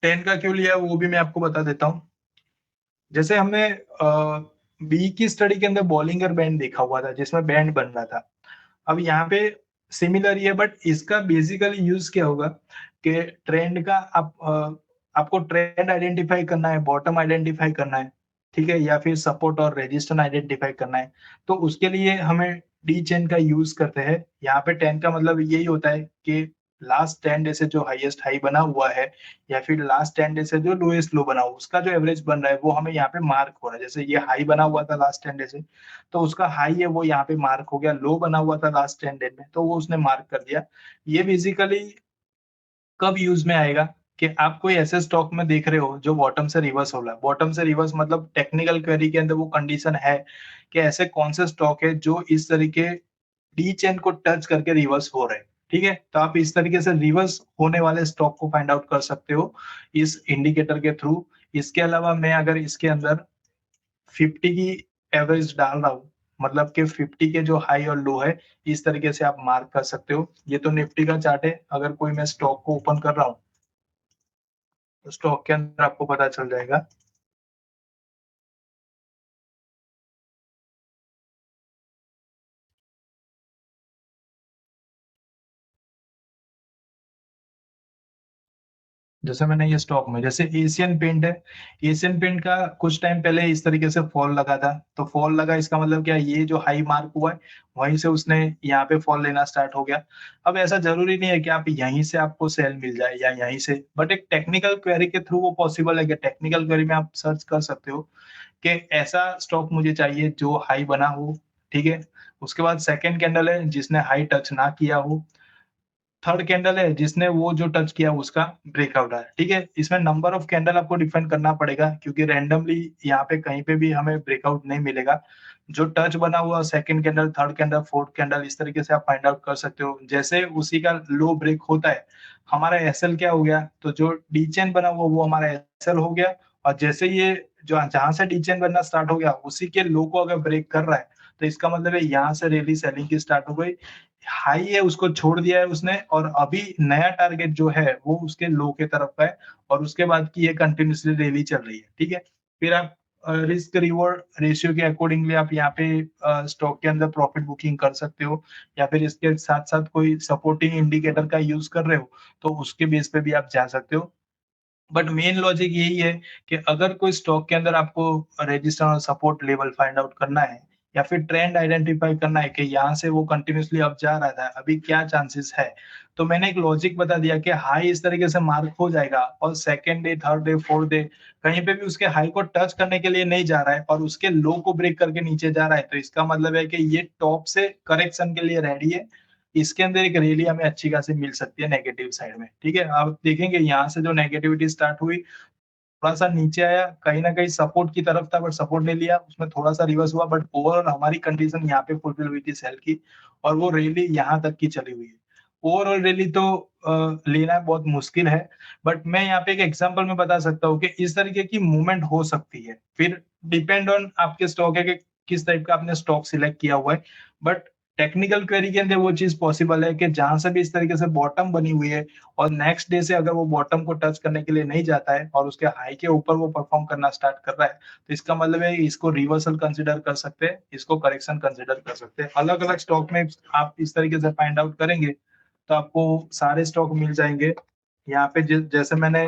10 का क्यों लिया है वो भी मैं आपको बता देता हूँ। जैसे हमने बी की स्टडी के अंदर बॉलिंगर बैंड देखा हुआ था जिसमें बैंड बन रहा था, अब यहाँ पे सिमिलर ही है, बट इसका बेसिकली यूज क्या होगा कि ट्रेंड का आपको ट्रेंड आइडेंटिफाई करना है, बॉटम आइडेंटिफाई करना है, ठीक है, या फिर सपोर्ट और रेजिस्टेंस आइडेंटिफाई करना है। तो उसके लिए हमें डी चेन का यूज करते हैं। यहाँ पे 10 का मतलब यही होता है कि लास्ट 10 डे से जो हाईएस्ट हाई बना हुआ है या फिर लास्ट 10 डे से जो लोएस्ट लो बना हुआ उसका जो एवरेज बन रहा है वो हमें यहाँ पे मार्क हो रहा है। जैसे ये हाई बना हुआ था लास्ट 10 डे से तो उसका हाई है वो यहाँ पे मार्क हो गया, लो बना हुआ था लास्ट 10 डे में तो वो उसने मार्क कर दिया। ये बेसिकली कब यूज में आएगा कि आप कोई ऐसे स्टॉक में देख रहे हो जो बॉटम से रिवर्स हो रहा है। बॉटम से रिवर्स मतलब टेक्निकल क्वेरी के अंदर वो कंडीशन है कि ऐसे कौन से स्टॉक है जो इस तरीके डी चेन को टच करके रिवर्स हो रहे हैं। ठीक है, तो आप इस तरीके से रिवर्स होने वाले स्टॉक को फाइंड आउट कर सकते हो इस इंडिकेटर के थ्रू। इसके अलावा मैं अगर इसके अंदर 50 की एवरेज डाल रहा हूँ मतलब कि 50 के जो हाई और लो है इस तरीके से आप मार्क कर सकते हो। ये तो निफ्टी का चार्ट है, अगर कोई मैं स्टॉक को ओपन कर रहा हूँ तो स्टॉक के अंदर आपको पता चल जाएगा। जैसे मैंने ये स्टॉक में जैसे एशियन पेंट है, एशियन पेंट का कुछ टाइम पहले इस तरीके से फॉल लगा था, तो फॉल लगा इसका मतलब क्या, ये जो हाई मार्क हुआ है वहीं से उसने यहाँ पे फॉल लेना स्टार्ट हो गया। अब ऐसा जरूरी नहीं है कि आप यहीं से आपको सेल मिल जाए या यहीं से, बट एक टेक्निकल क्वेरी के थ्रू वो पॉसिबल है कि टेक्निकल क्वेरी में आप सर्च कर सकते हो कि ऐसा स्टॉक मुझे चाहिए जो हाई बना हो, ठीक है। उसके बाद सेकंड कैंडल है जिसने हाई टच ना किया हो, थर्ड कैंडल है जिसने वो जो टच किया उसका ब्रेकआउट है, ठीक है। इसमें नंबर ऑफ कैंडल आपको डिफाइन करना पड़ेगा क्योंकि रैंडमली यहाँ पे कहीं पे भी हमें ब्रेकआउट नहीं मिलेगा। जो टच बना हुआ second candle, third candle, fourth candle, इस तरीके से आप फाइंड आउट कर सकते हो। जैसे उसी का लो ब्रेक होता है, हमारा एसएल क्या हो गया, तो जो डी चेन बना हुआ वो हमारा एसएल हो गया। और जैसे ये जो जहां से डी चेन बनना स्टार्ट हो गया उसी के लो को अगर ब्रेक कर रहा है, तो इसका मतलब है यहाँ से रैली सेलिंग की स्टार्ट हो गई। हाई है उसको छोड़ दिया है उसने, और अभी नया टारगेट जो है वो उसके लो के तरफ का है, और उसके बाद की ये कंटिन्यूसली रैली चल रही है, ठीक है। फिर आप रिस्क रिवॉर्ड रेशियो के अकॉर्डिंगली आप यहाँ पे स्टॉक के अंदर प्रॉफिट बुकिंग कर सकते हो, या फिर इसके साथ साथ कोई सपोर्टिंग इंडिकेटर का यूज कर रहे हो तो उसके बेस पे भी आप जा सकते हो। बट मेन लॉजिक यही है कि अगर कोई स्टॉक के अंदर आपको रेजिस्टेंस और सपोर्ट लेवल फाइंड आउट करना है, या फिर ट्रेंड आइडेंटिफाई करना है कि यहाँ से वो कंटिन्यूअसली अप जा रहा था, अभी क्या चांसेस है, तो मैंने एक लॉजिक बता दिया कि हाई इस तरीके से मार्क हो जाएगा और second day, third day, fourth day कहीं पे भी उसके हाई को टच करने के लिए नहीं जा रहा है और उसके लो को ब्रेक करके नीचे जा रहा है, तो इसका मतलब है कि ये टॉप से करेक्शन के लिए रेडी है। इसके अंदर एक रैली हमें अच्छी खासी मिल सकती है नेगेटिव साइड में, ठीक है। आप देखेंगे यहाँ से जो नेगेटिविटी स्टार्ट हुई, थोड़ा-सा नीचे आया, कहीं न कहीं सपोर्ट की तरफ था बट सपोर्ट नहीं लिया, उसमें थोड़ा-सा रिवर्स हुआ, बट ओवरऑल हमारी कंडीशन यहाँ पे फुलफिल हुई थी सेल की, और वो रैली यहाँ तक की चली हुई है। ओवरऑल रैली तो लेना बहुत मुश्किल है, बट मैं यहाँ पे एक एग्जांपल में बता सकता हूँ कि इस तरीके की मूवमेंट हो सकती है। फिर डिपेंड ऑन आपके स्टॉक है कि किस टाइप का आपने स्टॉक सिलेक्ट किया हुआ है। बट टेक्निकल क्वेरी के अंदर वो चीज़ पॉसिबल है कि जहाँ से भी इस तरीके से बॉटम बनी हुई है और नेक्स्ट डे से अगर वो बॉटम को टच करने के लिए नहीं जाता है और उसके हाई के ऊपर वो परफॉर्म करना स्टार्ट कर रहा है, तो इसका मतलब है इसको रिवर्सल कंसीडर कर सकते हैं, इसको करेक्शन कंसीडर कर सकते हैं। अलग-अलग स्टॉक में आप इस तरीके से फाइंड आउट करेंगे, तो आपको सारे स्टॉक मिल जाएँगे। यहाँ पे जैसे मैंने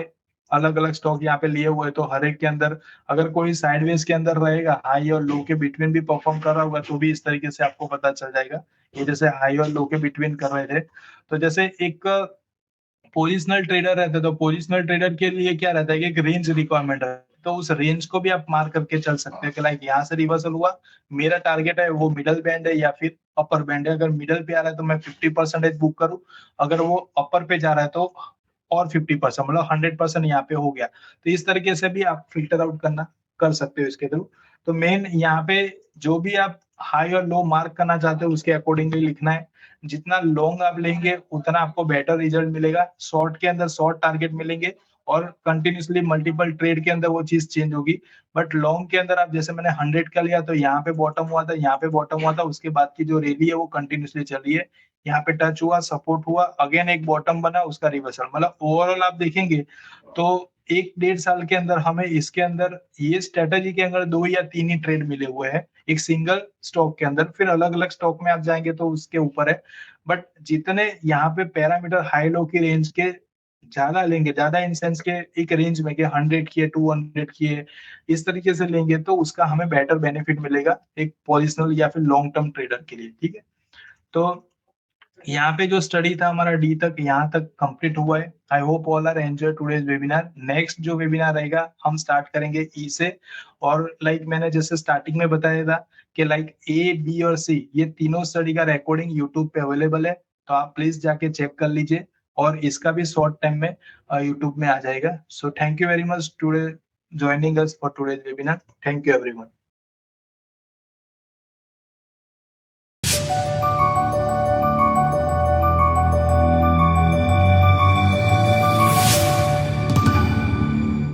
अलग-अलग स्टॉक यहाँ पे लिए हुए हैं, तो हर एक के अंदर अगर कोई साइडवेज के अंदर रहेगा, हाई और लो के बिटवीन भी परफॉर्म कर रहा होगा, तो भी इस तरीके से आपको पता चल जाएगा। ये जैसे हाई और लो के बिटवीन कर रहे थे, तो जैसे एक पोजिशनल ट्रेडर रहता है, तो पोजिशनल ट्रेडर के लिए क्या रहता है कि एक रेंज रिक्वायरमेंट है, तो उस रेंज को भी आप मार्क करके चल सकते हैं कि लाइक यहाँ से रिवर्सल हुआ, मेरा टारगेट है वो मिडल बैंड है या फिर अपर बैंड है। अगर मिडल पे आ रहा है तो मैं 50% बुक करूँ, अगर वो अपर पे जा रहा है तो और 50%, मतलब 100% यहाँ पे हो गया। तो इस तरीके से भी आप फिल्टर आउट करना कर सकते हो इसके थ्रू। तो मेन यहाँ पे जो भी आप हाई और लो मार्क करना चाहते हो उसके अकॉर्डिंगली लिखना है। जितना लॉन्ग आप लेंगे उतना आपको बेटर रिजल्ट मिलेगा। शॉर्ट के अंदर शॉर्ट टारगेट मिलेंगे और कंटिन्यूअसली मल्टीपल ट्रेड के अंदर वो चीज़ चेंज होगी। बट लॉन्ग के अंदर आप जैसे मैंने 100 का लिया तो यहाँ पे बॉटम हुआ था, यहाँ पे बॉटम हुआ था, उसके बाद की जो रैली है वो कंटिन्यूअसली चल रही है। यहाँ पे टच हुआ, सपोर्ट हुआ, अगेन एक बॉटम बना, उसका रिवर्सल, मतलब ओवरऑल आप देखेंगे तो 1 डेढ़ साल के अंदर हमें इसके अंदर ये स्ट्रैटेजी के अंदर 2 या 3 ही ट्रेड मिले हुए हैं, एक सिंगल स्टॉक के अंदर। फिर अलग-अलग स्टॉक में आप जाएँगे तो उसके ऊपर है। बट जितने यहाँ पे पैरामीटर हाई लो की रेंज के ज़्यादा लेंगे, ज़्यादा इन सेंस के एक रेंज में कि 100 की है, 200 की है, इस तरीके से लेंगे तो उसका हमें बेटर बेनिफिट मिलेगा एक पोजिशनल या फिर लॉन्ग टर्म ट्रेडर के लिए, ठीक है? तो यहाँ पे जो स्टडी था हमारा डी तक यहाँ तक कंप्लीट हुआ है। I hope all are enjoy today's webinar. Next जो वेबिनार रहेगा हम स्टार्ट करेंगे ई से, और लाइक मैंने जैसे स्टार्टिंग में बताया था कि लाइक ए, बी और सी ये तीनों स्टडी का रिकॉर्डिंग यूट्यूब पे अवेलेबल है, तो आप प्लीज जाके चेक कर लीजिए, और इसका भी शॉर्ट टाइम में यूट्यूब में आ जाएगा। So thank you very much today joining us for today's webinar. Thank you everyone.